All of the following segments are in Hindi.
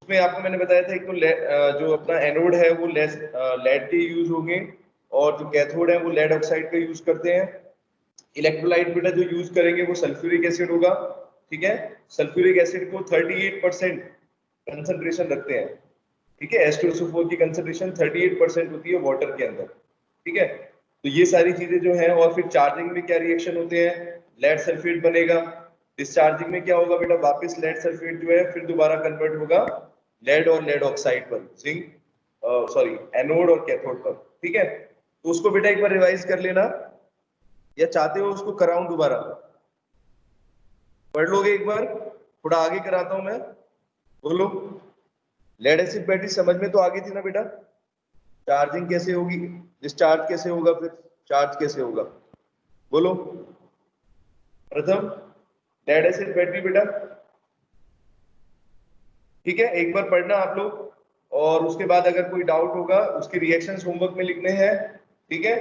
उसमें आपको मैंने बताया था एक तो जो अपना एनोड है वो लेड के यूज होंगे, और जो कैथोड है वो लेड ऑक्साइड का यूज करते हैं। इलेक्ट्रोलाइट बेटा जो यूज करेंगे वो सल्फ्यूरिक एसिड होगा, ठीक है। सल्फ्यूरिक एसिड को 38% कंसंट्रेशन रखते हैं, ठीक है। H2SO4 की कंसंट्रेशन 38% होती है वाटर के अंदर, ठीक है। तो ये सारी चीजें जो है, और फिर चार्जिंग में क्या रिएक्शन होते हैं, लेड सल्फेट बनेगा। डिस्चार्जिंग में क्या होगा बेटा, वापस लेड सल्फेट जो है फिर दोबारा कन्वर्ट होगा लेड और लेड ऑक्साइड पर, जिंक सॉरी एनोड और कैथोड पर, ठीक है। तो उसको बेटा एक बार रिवाइज कर लेना, या चाहते हो उसको कराऊं दोबारा, पढ़ लोगे एक बार, थोड़ा आगे कराता हूं मैं, बोलो। लेड एसिड बैटरी समझ में तो आ गई थी ना बेटा, चार्जिंग कैसे होगी, डिस्चार्ज कैसे होगा, फिर चार्ज कैसे होगा, बोलो। प्रथम लेड एसिड बैटरी बेटा, ठीक है। एक बार पढ़ना आप लोग, और उसके बाद अगर कोई डाउट होगा उसके रिएक्शंस होमवर्क में लिखने हैं, ठीक है।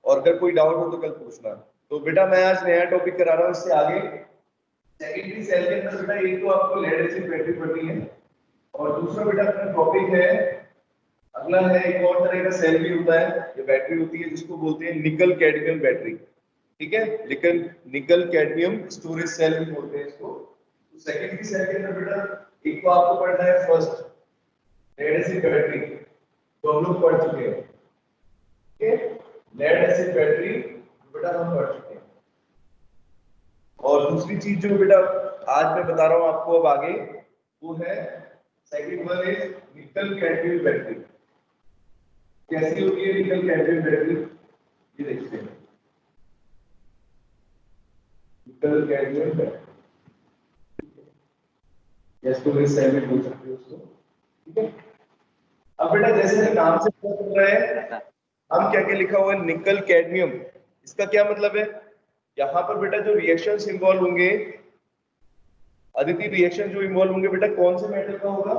और अगर कोई डाउट हो तो कल पूछना। तो बेटा मैं आज नया टॉपिक करा रहा हूं इससे आगे। सेकेंडरी सेल के अंदर बेटा एक तो आपको लेड एसिड बैटरी पढ़नी है, और दूसरा बेटा अपना टॉपिक है, अगला है एक और तरह का सेल भी होता है, ये बैटरी होती है जिसको बोलते हैं निकल कैडमियम बैटरी, ठीक है। निकल निकल कैडमियम स्टोरेज सेल भी बोलते हैं इसको। तो सेकेंडरी सेल के अंदर बेटा एक तो आपको पढ़ना है फर्स्ट लेड एसिड बैटरी, तो हम लोग पढ़ चुके हैं, ठीक है। लेड एसिड बैटरी बेटा हम पढ़ चुके हैं। और दूसरी चीज जो बेटा आज मैं बता रहा हूं आपको अब आगे, वो है second one is nickel cadmium battery. कैसी होती है निकल कैडमियम बैटरी, ये देखते हैं। निकल कैडमियम बैटरी, या स्टोरेज सेल में बोल सकते हो उसको, ठीक है। अब बेटा जैसे नाम से पता चल रहा है, हम क्या क्या लिखा हुआ है, निकल कैडमियम, इसका क्या मतलब है, यहाँ पर बेटा जो रिएक्शंस इन्वॉल्व होंगे, अदिति रिएक्शन जो इन्वॉल्व होंगे बेटा कौन से मेटल का होगा,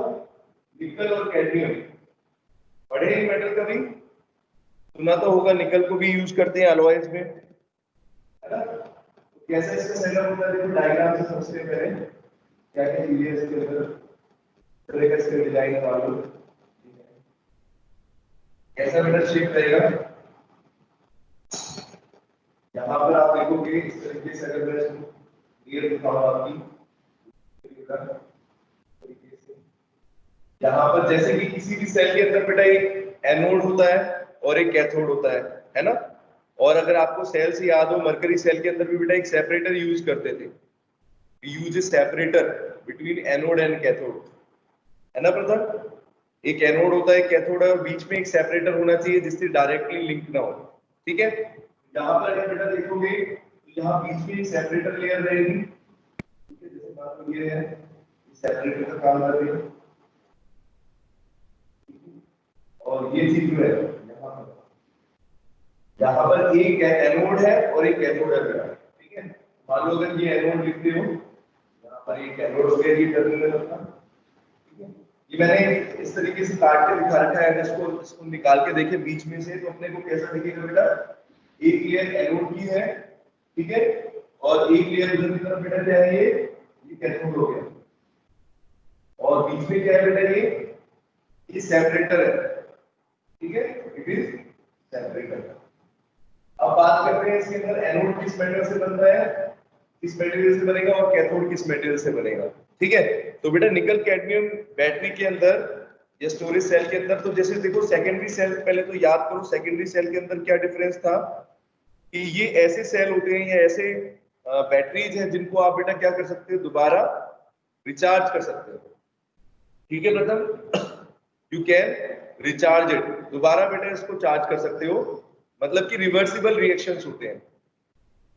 निकल और कैडमियम। पढ़े हैं मेटल का भी, सुना तो होगा, निकल को भी यूज करते हैं अलॉयज में, है ना। तो कैसे इसका सेटअप होता है, देखो डायग्राम से समझते हैं पहले क्या क्या चीजें इसके अंदर, तरह का इसका डिजाइन बना लो, कैसा बेटा शेप रहेगा। यहाँ पर आप देखोगे इस तरीके से, अगर मैं इसको क्लियर दिखाऊं आपकी तरीके से, यहाँ पर जैसे कि किसी भी सेल के अंदर बेटा एक एनोड होता है और एक कैथोड होता है ना। और अगर आपको सेल से याद हो, मरकरी सेल के अंदर भी बेटा एक सेपरेटर यूज करते थे, use A separator between anode and cathode, है ना प्रथम। एक एनोड होता है, कैथोड है, और बीच में एक सेपरेटर होना चाहिए जिससे डायरेक्टली लिंक ना हो, ठीक है। यहाँ पर अगर बेटा देखोगे तो यहाँ बीच में एक सेपरेटर लेयर रहेगी, ठीक है। जैसे मान लो ये है, सेपरेटर का काम कर रही है, और ये चीज जो है यहाँ पर एक एनोड है और एक कैथोड है बेटा, ठीक है। मान लो अगर ये एनोड लिखते हो, यहाँ पर एक एनोड हो गया, ये टर्मिनल अपना, ठीक है। ये मैंने इस तरीके से काट के दिखा रखा है, इसको निकाल के देखे बीच में से, तो अपने को कैसा दिखेगा बेटा, एक लेयर एनोड की है, ठीक है, और एक लेयर उधर की तरफ बेटा क्या है, ये कैथोड हो गया, और बीच में क्या है बेटा, ये सेपरेटर है, ठीक है, इट इज सेपरेटर। अब बात करते हैं इसके अंदर एनोड किस मेटल से बनता है, किस मटेरियल से बनेगा, और कैथोड किस मटेरियल से बनेगा, ठीक है। तो बेटा निकल कैडमियम बैटरी के अंदर या स्टोरेज सेल के अंदर, तो जैसे देखो सेकेंडरी सेल, पहले तो याद करो सेकेंडरी सेल के अंदर क्या डिफरेंस था, कि ये ऐसे सेल होते हैं या ऐसे बैटरीज हैं जिनको आप बेटा क्या कर सकते हो, दोबारा रिचार्ज कर सकते हो, ठीक है प्रथम। यू कैन रिचार्ज इट, दोबारा बेटा इसको चार्ज कर सकते हो, मतलब कि रिवर्सिबल रिएक्शंस होते हैं,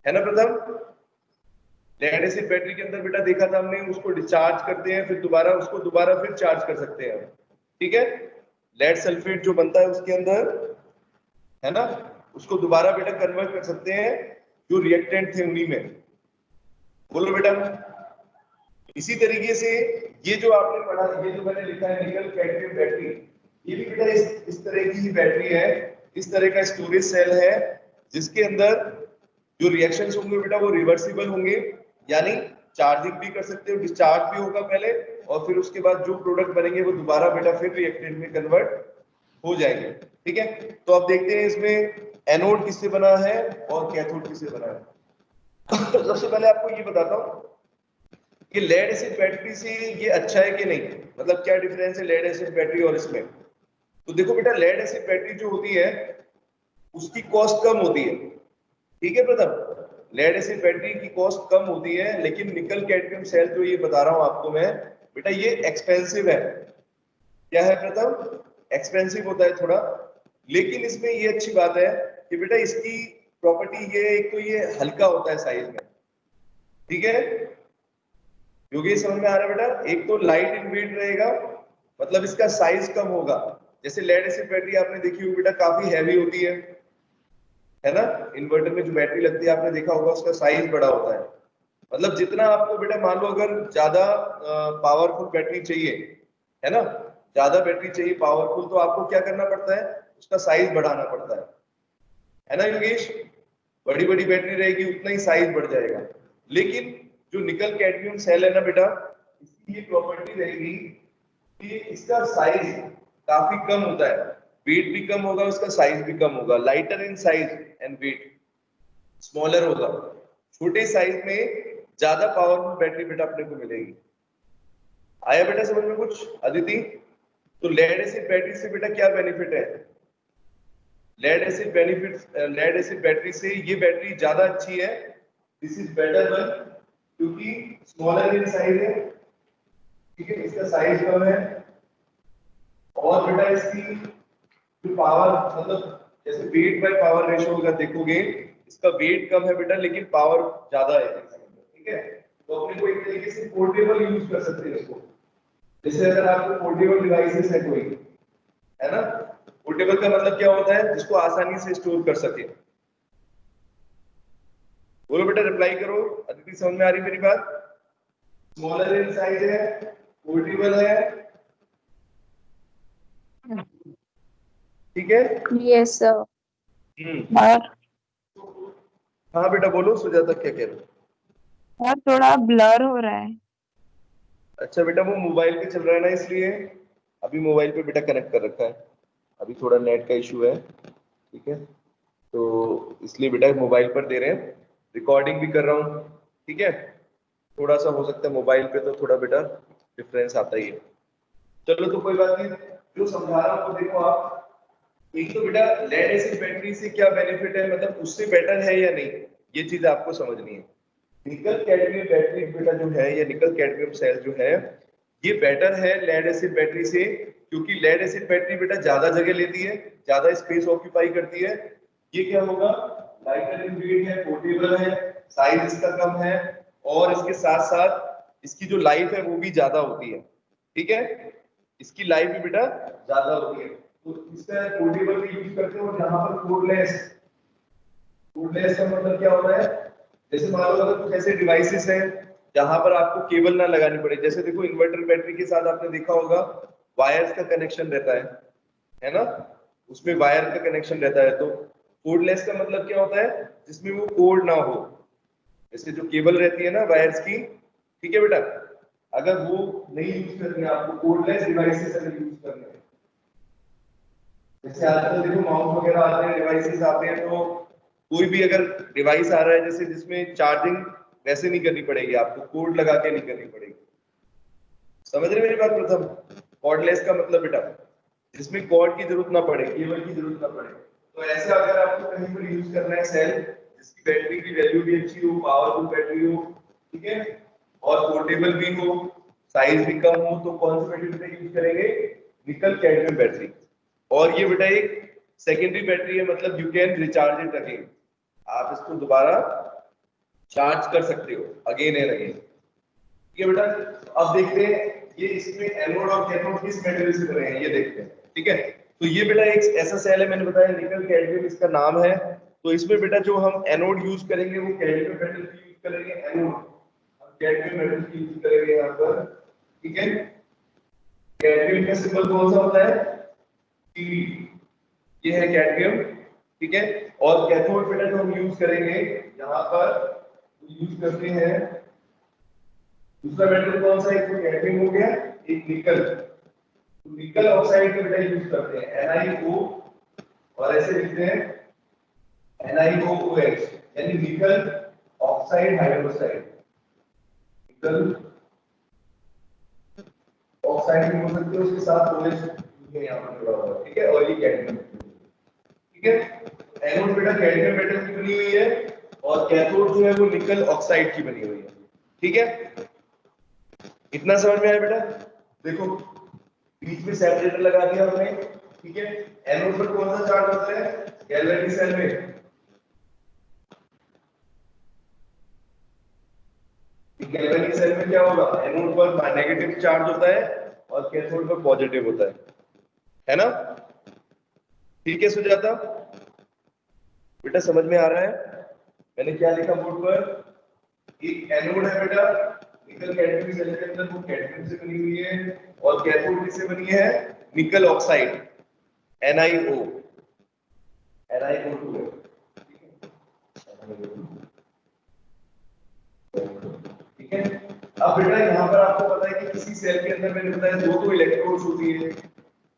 है ना प्रथम। लेड एसिड बैटरी के अंदर बेटा देखा था हमने, उसको डिस्चार्ज करते हैं, फिर दोबारा फिर चार्ज कर सकते हैं, ठीक है। लेड सल्फेट जो बनता है उसके अंदर, है ना, उसको दोबारा बेटा कन्वर्ट कर सकते हैं जो रिएक्टेंट थे उन्हीं में, बोलो बेटा। इसी तरीके से ये जो आपने पढ़ा, ये जो मैंने लिखा है निकल कैडमियम बैटरी, ये भी बेटा इस तरह की ही बैटरी है, इस तरह का स्टोरेज सेल है, जिसके अंदर जो रिएक्शंस होंगे बेटा वो रिवर्सिबल होंगे, यानी चार्जिंग भी कर सकते हो, डिस्चार्ज भी होगा पहले, और फिर उसके बाद जो प्रोडक्ट बनेंगे वो दोबारा बेटा फिर रिएक्टेंट में कन्वर्ट हो जाएंगे। ठीक है, तो अब देखते हैं इसमें एनोड किससे बना है और कैथोड किससे बना है। सबसे पहले आपको ये बताता हूँ कि लेड एसिड बैटरी से ये अच्छा है कि नहीं, मतलब क्या डिफरेंस है लेड एसिड बैटरी और इसमें। तो देखो बेटा, लेड एसिड बैटरी जो होती है उसकी कॉस्ट कम होती है। ठीक है प्रथम, लेड एसिड बैटरी की कॉस्ट कम होती है, लेकिन निकल कैडमियम सेल जो ये बता रहा हूं आपको मैं बेटा, ये एक्सपेंसिव है। क्या है प्रथम, एक्सपेंसिव होता है थोड़ा। लेकिन इसमें ये अच्छी बात है कि बेटा इसकी प्रॉपर्टी ये, एक तो ये हल्का होता है साइज में। ठीक है, योगी समझ में आ रहा है बेटा, एक तो लाइट इन वेट रहेगा, मतलब इसका साइज कम होगा। जैसे लेड एसिड बैटरी आपने देखी होगी बेटा, काफी हैवी होती है ना। इन्वर्टर में जो बैटरी लगती है आपने देखा होगा, उसका साइज बड़ा होता है। मतलब जितना आपको बेटा, मान लो अगर ज्यादा पावरफुल बैटरी चाहिए, है ना, ज्यादा बैटरी चाहिए पावरफुल, तो आपको क्या करना पड़ता है, उसका साइज बढ़ाना पड़ता है ना योगेश। बड़ी बड़ी बैटरी रहेगी उतना ही साइज बढ़ जाएगा। लेकिन जो निकल कैडमियम सेल है ना बेटा, इसकी ये प्रॉपर्टी रहेगी कि इसका साइज काफी कम होता है, वेट भी कम होगा, उसका साइज भी कम होगा, lighter in size and weight smaller होगा। छोटे साइज में ज्यादा पावरफुल बैटरी बेटा अपने को मिलेगी। आया बेटा समझ में कुछ अदिति। तो लेड एसिड बैटरी से बेटा क्या बेनिफिट है, lead acid benefit, lead acid battery से ये बैटरी ज्यादा अच्छी है, दिस इज बेटर वन, क्योंकि स्मॉलर इन साइज है। ठीक है, इसका साइज कम है, और बेटा इसकी जो पावर, मतलब जैसे वेट बाय पावर रेशियो अगर देखोगे, इसका वेट कम है बेटा लेकिन पावर ज्यादा है। ठीक है, तो अपने को एक तरीके से पोर्टेबल यूज कर सकते हैं इसको। जैसे अगर आपको पोर्टेबल डिवाइसेस है कोई, है ना, पोर्टेबल का मतलब क्या होता है, जिसको आसानी से स्टोर कर सके। बोलो बेटा, रिप्लाई करो, अदिति समझ में आ रही मेरी बात। स्मॉलर इन साइज है, पोर्टेबल है। ठीक है, यस सर। और हाँ बेटा बोलो, सुजाता क्या कह रहे हो। और थोड़ा ब्लर हो रहा है। अच्छा बेटा, वो मोबाइल पे चल रहा है ना, इसलिए अभी मोबाइल पे बेटा कनेक्ट कर रखा है, अभी थोड़ा नेट का इशू है। ठीक है, तो इसलिए बेटा मोबाइल पर दे रहे हैं, रिकॉर्डिंग भी कर रहा हूँ। ठीक है, थोड़ा सा हो सकता है मोबाइल पे तो थोड़ा बेटा डिफरेंस आता ही है। चलो तो कोई बात नहीं, जो समझा रहा हूँ वो देखो आप। एक तो बेटा लेड एसिड बैटरी से क्या बेनिफिट है, मतलब उससे बेटर है या नहीं, ये चीज आपको समझनी है। निकल कैडमियम बैटरी बेटा जो है, या निकल कैडमियम सेल जो है, ये बेटर है लेड एसिड बैटरी से, क्योंकि लेड एसिड बैटरी बेटा ज्यादा जगह लेती है, ज्यादा स्पेस ऑक्यूपाई करती है। ये क्या होगा, लाइटर इन वेट है, पोर्टेबल है, साइज इसका कम है, और इसके साथ साथ इसकी जो लाइफ है वो भी ज्यादा होती है। ठीक है, इसकी लाइफ भी बेटा ज्यादा होती है। तो इसका पोर्टेबल भी यूज करते हो, जहां पर कोडलेस, कोडलेस का मतलब क्या होता है, जैसे मान लो अगर कुछ ऐसे डिवाइसेस हैं जहां पर आपको केबल ना लगानी पड़े, जैसे देखो इन्वर्टर बैटरी के साथ आपने देखा होगा वायर्स का कनेक्शन रहता है ना, उसमें वायर का कनेक्शन रहता है। तो कोडलेस का मतलब क्या होता है, जिसमें वो कोड ना हो, जैसे जो केबल रहती है ना वायर्स की। ठीक है बेटा, अगर वो नहीं यूज करनी है आपको, कोडलेस डिवाइसेस अगर यूज करना है, जैसे आजकल देखो माउस वगैरह आते हैं, डिवाइसेस आते हैं, तो कोई भी अगर डिवाइस आ रहा है जैसे जिसमें चार्जिंग वैसे नहीं करनी पड़ेगी आपको, कोड लगा के नहीं करनी पड़ेगी। समझ रहे मेरी बात प्रथम। कॉर्डलेस का मतलब बेटा जिसमें कॉर्ड की जरूरत ना पड़े, केबल की जरूरत ना पड़े। तो ऐसा अगर आपको कहीं पर यूज करना है सेल जिसकी बैटरी की वैल्यू भी अच्छी हो, पावरफुल बैटरी हो, ठीक है, और पोर्टेबल भी हो, साइज भी कम हो, तो कौन सी बैटरी यूज करेंगे, निकल कैडमियम बैटरी। और ये बेटा एक सेकेंडरी बैटरी है, मतलब you can recharge it again, आप इसको दोबारा चार्ज कर सकते हो अगेन एंड अगेन। ठीक है बेटा, अब देखते हैं ये इसमें एनोड और कैथोड किस मेटल से बने हैं, ये देखते हैं। ठीक है, तो ये बेटा एक ऐसा सेल है, मैंने बताया निकल कैडमियम इसका नाम है। तो इसमें बेटा जो हम एनोड यूज करेंगे वो कैडमियम मेटल की यूज करेंगे, एनोड हम कैडमियम मेटल की यूज करेंगे यहाँ पर। ठीक है, कैडमियम का सिंबल कौन सा होता है, Tb, ये है कैडमियम। ठीक है, और कैथोड बेटा जो हम यूज करेंगे यहाँ पर यूज करते हैं दूसरा मेटल कौन सा है? एक कैडमियम हो गया, एक निकल। तो निकल ऑक्साइड का बेटा यूज करते हैं NiO, और ऐसे लिखते हैं NiOOH, यानी निकल ऑक्साइड हाइड्रोक्साइड। निकल ऑक्साइड भी बोल सकते हो, उसके साथ OH यहां पर जुड़ा हुआ है, ठीक है। और ये कैडमियम, ठीक है। एनोड बेटा कैडमियम मेटल की बनी हुई है, और कैथोड जो है वो निकल ऑक्साइड की बनी हुई है, ठीक है। इतना समझ में आया बेटा? देखो बीच में सेपरेटर लगा दिया हमने, ठीक है। एनोड पर कौन सा चार्ज होता है? गैल्वेनिक सेल में गैल्वेनिक सेल में क्या होगा? एनोड पर नेगेटिव चार्ज होता है और कैथोड पर पॉजिटिव होता है ना? ठीक है सुजाता, बेटा समझ में आ रहा है? मैंने क्या लिखा बोर्ड पर? एक एनोड है बेटा, निकल कैडमियम सेल के अंदर, वो कैडमियम से बनी हुई है, और कैथोड किससे बनी है? निकल ऑक्साइड NiO, NiO2 है, ठीक है। अब बेटा यहाँ पर आपको पता है कि किसी सेल के अंदर मैंने बताया दो इलेक्ट्रोड्स होती है,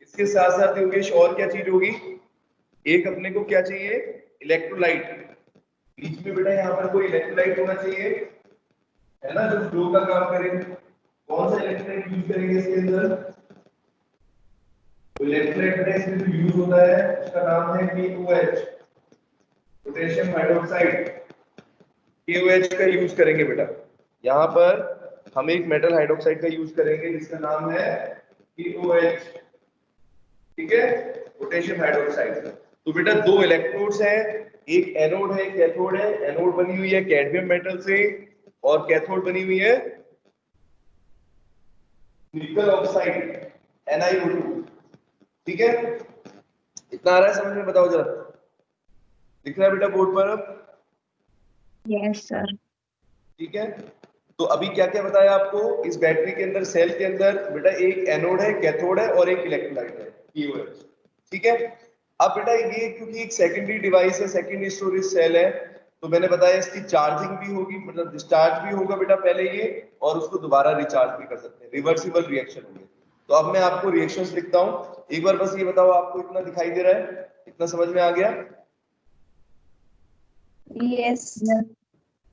इसके साथ साथ योगेश और क्या चीज होगी? एक अपने को क्या चाहिए? इलेक्ट्रोलाइट। बीच में बेटा यहाँ पर कोई इलेक्ट्रोलाइट होना चाहिए, है ना, जो फ्लो का काम करे। कौन सा इलेक्ट्रोलाइट यूज करेंगे इसके अंदर? तो इलेक्ट्रोलाइट बेटा इसमें जो यूज होता है उसका नाम है KOH, पोटेशियम हाइड्रोक्साइड। KOH का यूज करेंगे बेटा। यहाँ पर हम एक मेटल हाइड्रोक्साइड का यूज करेंगे जिसका नाम है KOH, ठीक है, पोटेशियम हाइड्रोक्साइड। तो बेटा दो इलेक्ट्रोड्स हैं, एक एनोड है, एक कैथोड है। एनोड बनी हुई है कैडमियम मेटल से, और कैथोड बनी हुई है निकल ऑक्साइड NiO2, ठीक है। इतना आ रहा है समझ में? बताओ जरा, दिख रहा है बेटा बोर्ड पर अब? Yes, sir. ठीक है। तो अभी क्या क्या बताया आपको? इस बैटरी के अंदर, सेल के अंदर बेटा एक एनोड है, कैथोड है, और एक इलेक्ट्रोलाइट है KOH, ठीक है। अब बेटा ये क्योंकि एक सेकेंडरी डिवाइस है, सेकेंडरी स्टोरेज सेल है, तो मैंने बताया इसकी चार्जिंग भी होगी, मतलब डिस्चार्ज भी होगा बेटा पहले ये, और उसको दोबारा रिचार्ज भी कर सकते हैं, रिवर्सिबल रिएक्शन होंगे। तो अब मैं आपको रिएक्शंस लिखता हूं, एक बार बस ये बताओ आपको इतना दिखाई दे रहा है? इतना समझ में आ गया? Yes, sir.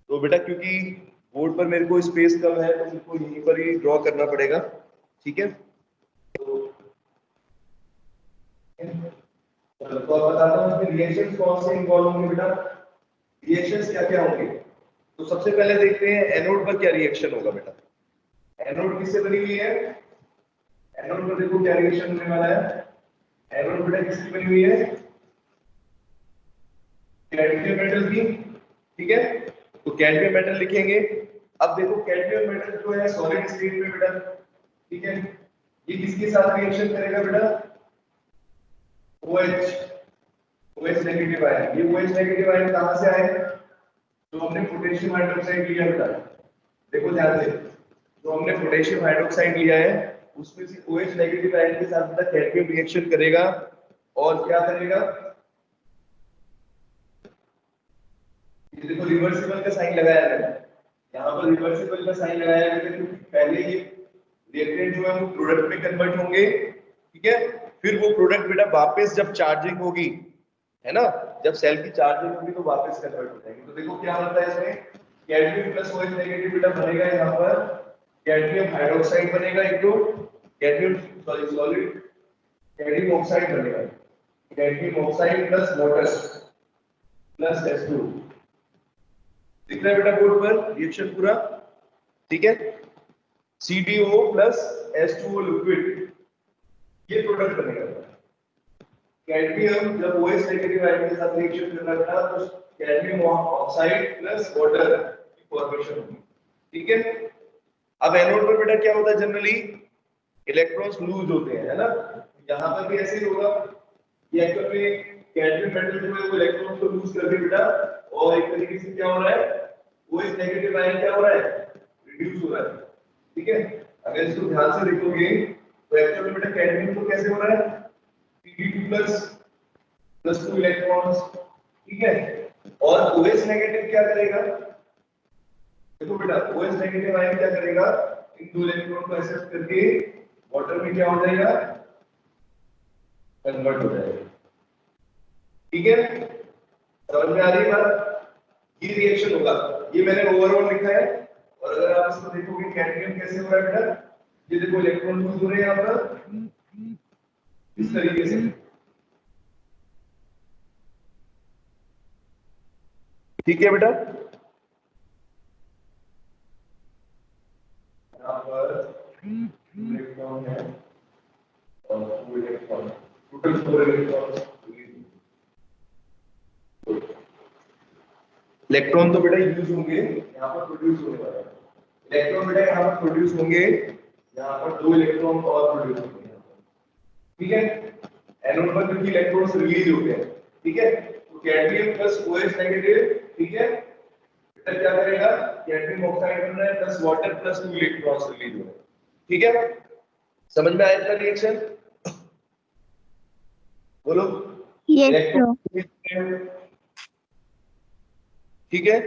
तो बेटा क्योंकि बोर्ड पर मेरे को स्पेस कम है तो मुझको यहीं पर ही ड्रॉ करना पड़ेगा, ठीक है। तो चलो तो अब बताता हूँ इसमें रिएक्शंस कौन से इन्वॉल्व होंगे बेटा। रिएक्शंस क्या क्या होंगे? तो सबसे पहले देखते हैं एनोड पर क्या रिएक्शन होगा बेटा। एनोड किससे बनी हुई है? एनोड पर देखो क्या रिएक्शन होने वाला है। एनोड बेटा किसकी बनी हुई है? कैडमियम मेटल की, ठीक है। तो कैडमियम मेटल लिखेंगे। अब देखो कैडमियम मेटल जो है सॉलिड स्टेट में बेटा, ठीक है, ये किसके साथ रिएक्शन करेगा बेटा? OH, OH negative ion. ये OH नेगेटिव आयन कहां से आए? जो हमने पोटेशियम हाइड्रोक्साइड लिया बेटा, देखो ध्यान से, जो हमने पोटेशियम हाइड्रोक्साइड लिया है उसमें से OH नेगेटिव आयन के साथ बेटा कैडमियम रिएक्शन करेगा, और क्या करेगा? ये देखो रिवर्सिबल का साइन लगाया है, यहाँ पर रिवर्सिबल का साइन लगाया है क्योंकि पहले ये रिएक्टेंट जो है वो प्रोडक्ट में कन्वर्ट होंगे, ठीक है। फिर वो प्रोडक्ट बेटा वापस जब चार्जिंग होगी, है ना, जब सेल की चार्जिंग होगी तो वापस कन्वर्ट हो जाएंगे। तो देखो क्या होता है इसमें, कैडमियम प्लस OH नेगेटिव बेटा बनेगा, यहाँ पर कैडमियम हाइड्रोक्साइड बनेगा, एक तो कैडमियम सॉलिड कैडमियम ऑक्साइड बनेगा, cadmium oxide plus water plus H2। दिख रहा है बेटा बोर्ड पर रिएक्शन पूरा, ठीक है। CDO प्लस H2O लिक्विड, ये प्रोडक्ट बनेगा। कैडमियम जब OH नेगेटिव आयन के साथ रिएक्शन करना था तो कैडमियम ऑक्साइड प्लस वाटर की फॉर्मेशन होगी, ठीक है। अब एनोड पर बेटा क्या होता है? जनरली इलेक्ट्रॉन्स लूज होते हैं, है ना। यहाँ पर भी ऐसे ही होगा, ये एक्चुअल में कैडमियम मेटल जो है वो इलेक्ट्रॉन्स को लूज कर दे बेटा, और एक तरीके से क्या हो रहा है, OH नेगेटिव आयन क्या हो रहा है? रिड्यूस हो रहा है, ठीक है। अगर इसको ध्यान से देखोगे तो एक्चुअल में बेटा कैडमियम को कैसे हो रहा है? Pd2 प्लस 2 इलेक्ट्रॉन्स, ठीक है। और OH नेगेटिव क्या करेगा? देखो बेटा OH नेगेटिव आयन क्या करेगा, इन दो इलेक्ट्रॉन को एक्सेप्ट करके वाटर में क्या हो जाएगा, कन्वर्ट हो जाएगा। ठीक है, समझ में आ रही है बात? ये रिएक्शन होगा, ये मैंने ओवरऑल लिखा है। और अगर आप इसको देखोगे कैडमियम कैसे हो रहा है बेटा, ये देखो इलेक्ट्रॉन यूज हो रहे हैं यहाँ पर इस तरीके से। ठीक है बेटा, यहाँ पर इलेक्ट्रॉन है और 2 इलेक्ट्रॉन, टोटल 4 इलेक्ट्रॉन। इलेक्ट्रॉन तो बेटा यूज होंगे, यहाँ पर प्रोड्यूस होने वाला है। इलेक्ट्रॉन बेटा यहाँ पर प्रोड्यूस होंगे, यहाँ पर 2 इलेक्ट्रॉन और प्रोड्यूस होंगे। ठीक है, एनोड पर क्योंकि इलेक्ट्रॉन्स रिलीज होते हैं। ठीक है, तो कैडमियम प्लस OH नेगेटिव, ठीक है, बेटा क्या करेगा, कैडमियम ऑक्साइड बन रहा है plus water plus 2 electrons release हो रहे हैं। ठीक है, समझ में आया इसका रिएक्शन? बोलो। Yes, sir. ठीक है,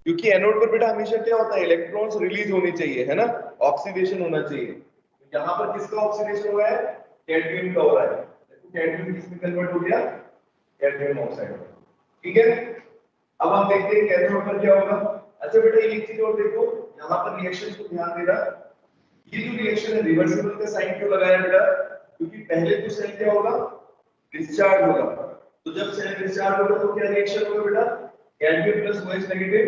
क्योंकि एनोड पर बेटा हमेशा क्या होता है, इलेक्ट्रॉन्स रिलीज होनी चाहिए, है ना, ऑक्सीडेशन होना चाहिए। तो यहाँ पर किसका ऑक्सीडेशन हुआ है, कैडमियम का हो रहा है। देखो कैडमियम किसमें कन्वर्ट हो गया, कैडमियम ऑक्साइड। ठीक है, अब हम देखते हैं कैथोड पर क्या होगा। अच्छा बेटा एक चीज और देखो, यहाँ पर रिएक्शन को ध्यान देना, ये जो रिएक्शन है रिवर्सिबल का साइन क्यों लगाया बेटा, क्योंकि पहले तो सेल क्या होगा, डिस्चार्ज होगा। तो जब सेल डिस्चार्ज होगा तो क्या रिएक्शन होगा बेटा, cadmium plus OH negative,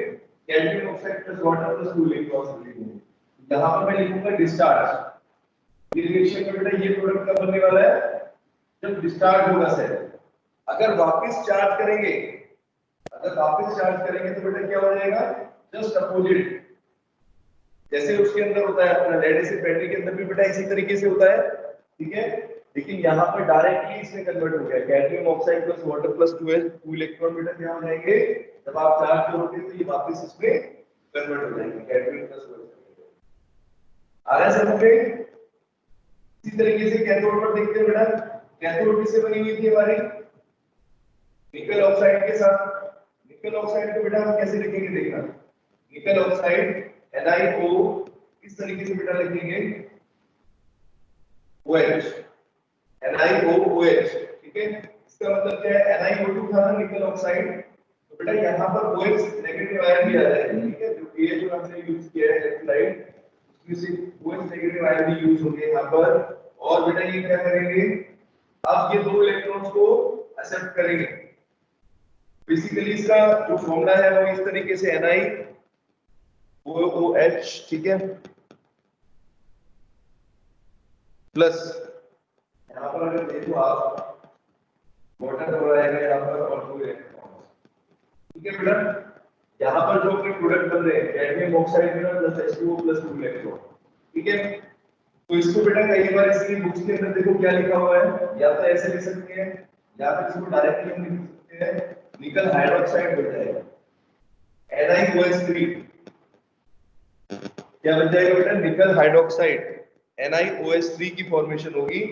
cadmium oxide plus water plus 2 electrons release होंगे। यहाँ पर मैं लिखूंगा डिस्चार्ज। ये रिएक्शन में बेटा ये प्रोडक्ट कब बनने वाला है, जब डिस्चार्ज होगा सेल। अगर वापस चार्ज करेंगे, अगर वापस चार्ज करेंगे तो बेटा क्या हो जाएगा, जस्ट अपोजिट, जैसे उसके अंदर होता है अपना लेड एसिड बैटरी के अंदर भी बेटा इसी तरीके से होता है। ठीक है, लेकिन यहाँ पर डायरेक्टली इसमें कन्वर्ट हो गया, cadmium oxide plus water plus 2 electron बेटा क्या हो जाएंगे, जब आप चार्ज करोगे तो ये वापस इसमें कन्वर्ट हो जाएंगे, कैडमियम प्लस OH। आ रहा है समझ में? इसी तरीके से कैथोड पर देखते हैं बेटा, कैथोड किससे बनी हुई थी हमारी, निकल ऑक्साइड के साथ। निकल ऑक्साइड को बेटा हम कैसे लिखेंगे देखना, निकल ऑक्साइड NiO इस तरीके से बेटा लिखेंगे OH, NiOOH। ठीक है, इसका मतलब क्या है, NiO2 था ना निकल ऑक्साइड, तो बेटा यहाँ पर OH नेगेटिव आयन भी आ जाएगा। ठीक है, जो ये जो हमने यूज किया है इलेक्ट्रोलाइट, उसमें से OH नेगेटिव आयन भी यूज होंगे यहाँ पर। और बेटा ये क्या करेंगे, अब ये 2 इलेक्ट्रॉन्स को एक्सेप्ट करेंगे। बेसिकली इसका जो फॉर्मूला है वो इस तरीके से NiOOH, ठीक है, प्लस यहाँ पर अगर देखो आप वाटर हो रहेगा यहाँ पर और 2 इलेक्ट्रॉन्स। ठीक है बेटा, यहाँ पर जो अपने प्रोडक्ट बन रहे हैं कैडमियम ऑक्साइड में प्लस H2O प्लस 2 इलेक्ट्रॉन। ठीक है, तो इसको बेटा कई बार इसकी बुक्स के अंदर देखो क्या लिखा हुआ है, या तो ऐसे लिख सकते हैं या फिर इसको डायरेक्टली हम लिख सकते हैं, निकल हाइड्रोक्साइड बन जाएगा NiOH3। क्या बन जाएगा बेटा, निकल हाइड्रोक्साइड NiOH3 की फॉर्मेशन होगी।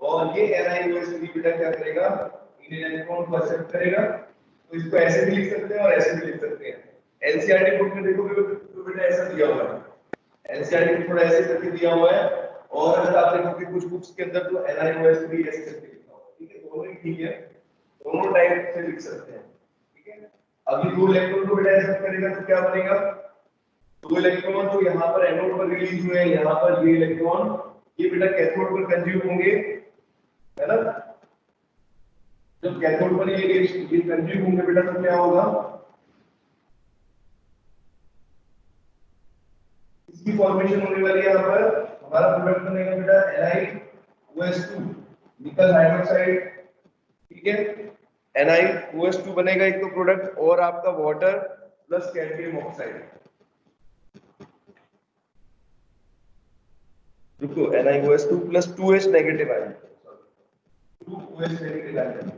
और ये NiOH3 बेटा क्या करेगा, इन इलेक्ट्रॉन को एक्सेप्ट करेगा। तो इसको ऐसे भी लिख सकते हैं और ऐसे भी लिख सकते हैं। एनसीईआरटी बुक में देखोगे तो बेटा ऐसा दिया हुआ है, एनसीईआरटी में थोड़ा ऐसे करके दिया हुआ है। और अगर आप देखोगे कुछ बुक्स के अंदर तो NiOH3 ऐसे करके लिखा हुआ है। ठीक है, दोनों ही ठीक है, दोनों टाइप से लिख सकते हैं। ठीक है, अब ये 2 इलेक्ट्रॉन को बेटा एक्सेप्ट करेगा तो क्या बनेगा, 2 इलेक्ट्रॉन जो यहाँ पर एनोड पर रिलीज हुए हैं, यहाँ पर ये इलेक्ट्रॉन ये बेटा कैथोड पर कंज्यूम होंगे, है ना। जब कैथोड पर ये कंज्यूम होंगे बेटा तो क्या होगा, इसकी फॉर्मेशन होने वाली है। यहाँ पर हमारा प्रोडक्ट बनेगा बेटा NiOH2 निकल हाइड्रोक्साइड। ठीक है, NiOH2 बनेगा एक तो प्रोडक्ट, और आपका वाटर प्लस कैडमियम ऑक्साइड। रुको, NiOH2 plus 2H negative ion, 2OH negative ion.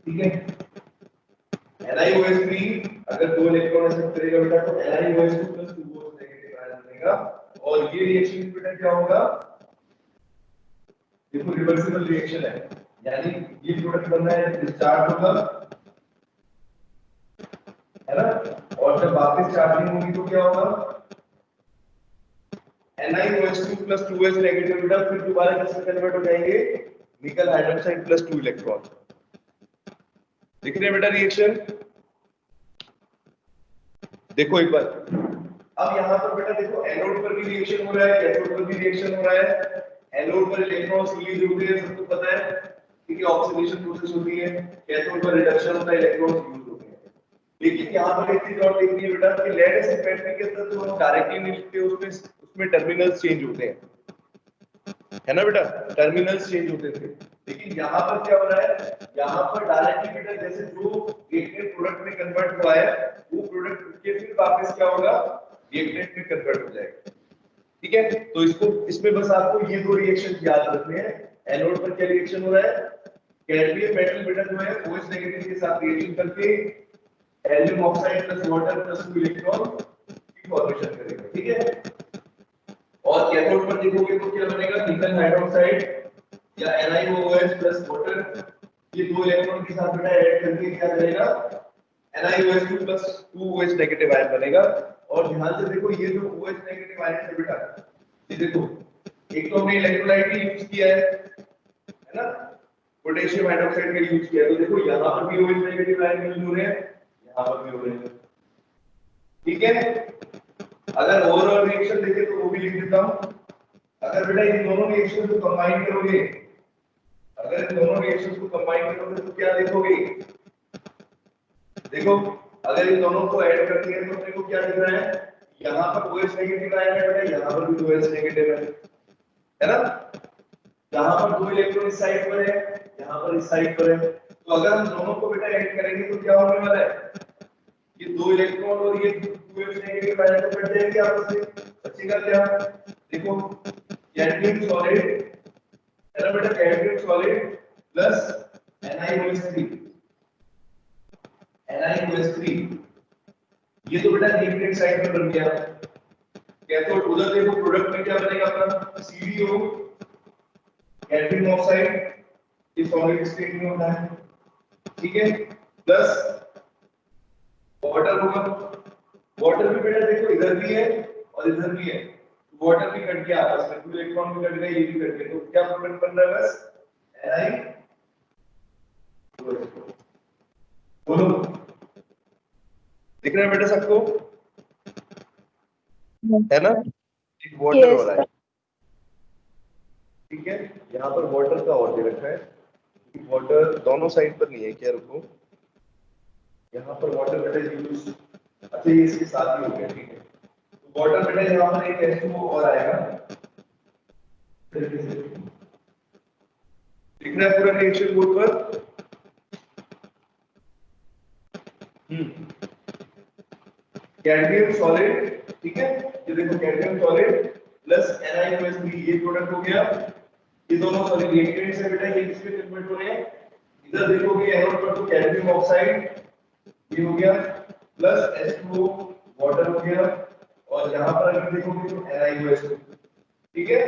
ठीक है, NiOH3 अगर 2 इलेक्ट्रॉन एक्सेप्ट करेगा बेटा तो NiOH2 plus 2OH negative ion बनेगा। और ये रिएक्शन बेटा क्या होगा, देखो रिवर्सिबल रिएक्शन है, यानी ये प्रोडक्ट बनना है, डिस्चार्ज होगा, है ना, और जब वापस चार्जिंग होगी तो क्या होगा, NiOH2 प्लस 2H नेगेटिव बेटा फिर दोबारा किसमें कन्वर्ट हो जाएंगे, निकल हाइड्रोक्साइड प्लस 2 इलेक्ट्रॉन। दिख रहे हैं बेटा रिएक्शन, देखो एक बार। अब यहाँ पर बेटा देखो एनोड पर भी रिएक्शन हो रहा है, कैथोड पर भी रिएक्शन हो रहा है। एनोड पर इलेक्ट्रॉन्स रिलीज होते हैं, सबको पता है, ठीक है, ऑक्सीडेशन प्रोसेस होती है। कैथोड पर रिडक्शन होता है, इलेक्ट्रॉन्स यूज होते हैं। लेकिन यहाँ पर एक चीज और देखनी है बेटा कि लेड एसिड बैटरी के अंदर तो हम डायरेक्टली नहीं लिखते, उसमें टर्मिनल्स चेंज होते हैं, है ना बेटा, टर्मिनल्स चेंज होते थे। लेकिन यहाँ पर क्या हो रहा है, यहाँ पर डायरेक्टली बेटा जैसे जो रिएक्टेंट प्रोडक्ट में कन्वर्ट हुआ है वो प्रोडक्ट के फिर वापस क्या होगा, रिएक्टेंट में कन्वर्ट हो जाएगा। ठीक है, तो इसको इसमें बस आपको ये दो रिएक्शन याद रखने हैं। एनोड पर क्या रिएक्शन हो रहा है, कैडमियम मेटल बेटा जो है OH नेगेटिव के साथ रिएक्शन करके aluminium oxide plus water plus 2 electron की फॉर्मेशन करेगा। ठीक है, और कैथोड पर देखोगे तो क्या बनेगा, निकल हाइड्रोक्साइड या NiOH प्लस वाटर, ये दो इलेक्ट्रॉन के साथ बेटा ऐड करके क्या करेगा, NiOH2 plus 2OH negative ion बनेगा। और ध्यान से देखो ये जो OH नेगेटिव आयन है बेटा, ये देखो एक तो हमने इलेक्ट्रोलाइट ही यूज किया है ना, पोटेशियम हाइड्रोक्साइड का यूज किया है, तो देखो यहाँ पर भी OH नेगेटिव आयन यूज हो रहे हैं, यहाँ पर भी हो रहे हैं। ठीक है, अगर ओवरऑल रिएक्शन देखें तो वो भी लिख देता हूं। अगर बेटा इन दोनों रिएक्शन को कंबाइन करोगे, अगर इन दोनों रिएक्शंस को कंबाइन करोगे तो क्या देखोगे, देखो अगर इन दोनों को ऐड करते हैं तो अपने को क्या दिख रहा है, यहाँ पर OH नेगेटिव आयन है बेटा, यहाँ पर भी OH नेगेटिव है ना, यहाँ पर दो इलेक्ट्रॉन इस साइड पर है, यहाँ पर इस साइड पर है। तो अगर हम दोनों को बेटा ऐड करेंगे तो क्या होने वाला है, ये दो इलेक्ट्रॉन और ये OH नेगेटिव आयन तो कट जाएंगे आपस में, बचेगा क्या, देखो कैडमियम सॉलिड है ना बेटा, cadmium solid plus NiOH3, NiOH3 ये तो बेटा रिएक्टेंट साइड पर बन गया। कैथोड उधर देखो प्रोडक्ट में क्या बनेगा अपना, CdO कैडमियम ऑक्साइड, ये सॉलिड स्टेट में होता है। ठीक है, प्लस वाटर होगा, वाटर भी बेटा देखो इधर भी है और इधर भी है, वाटर भी कट गया आपस में, दो इलेक्ट्रॉन भी कट गए, ये भी कट गए, तो क्या प्रोडक्ट बन रहा है, बस Ni बोलो, दिख रहा है बेटा सबको, है ना, एक वाटर हो रहा है। ठीक है, यहाँ पर वाटर का और दे रखा है, वाटर दोनों साइड पर नहीं है क्या, रुको, यहाँ पर वाटर बेटा यूज, अच्छा ये इसके साथ ही हो गया। ठीक है, तो वाटर बेटा यहाँ पर एक H2O और आएगा, दिख रहा है पूरा रिएक्शन बोर्ड पर। कैडमियम सॉलिड, ठीक है, ये देखो कैडमियम सॉलिड प्लस NiOH3 ये प्रोडक्ट हो गया, ये दोनों सॉरी रिएक्टेंट्स है बेटा, ये किसमें कन्वर्ट हो रहे हैं, इधर देखोगे एनोड पर तो कैडमियम ऑक्साइड ये हो गया प्लस H2O वाटर हो गया, और यहां पर अगर देखोगे तो NiOH2। ठीक है,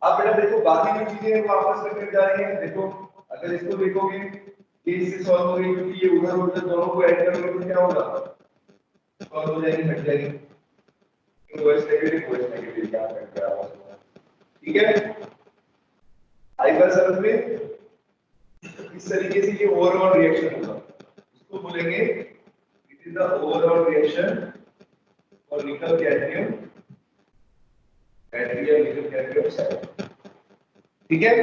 अब बेटा देखो बाकी जो चीजें हैं वो आपस में कट जा रही हैं। देखो अगर इसको देखोगे कि इससे सॉल्व हो रही है, क्योंकि ये उधर उधर दोनों को ऐड करोगे तो क्या होगा, सॉल्व हो जाएगी, हट जाएगी, OH नेगेटिव क्या कट गया आपस में। ठीक है, आई बात समझ में, इस तरीके से ये ओवरऑल रिएक्शन होगा, इसको बोलेंगे it is the overall reaction for nickel cadmium nickel cadmium cell. ठीक है,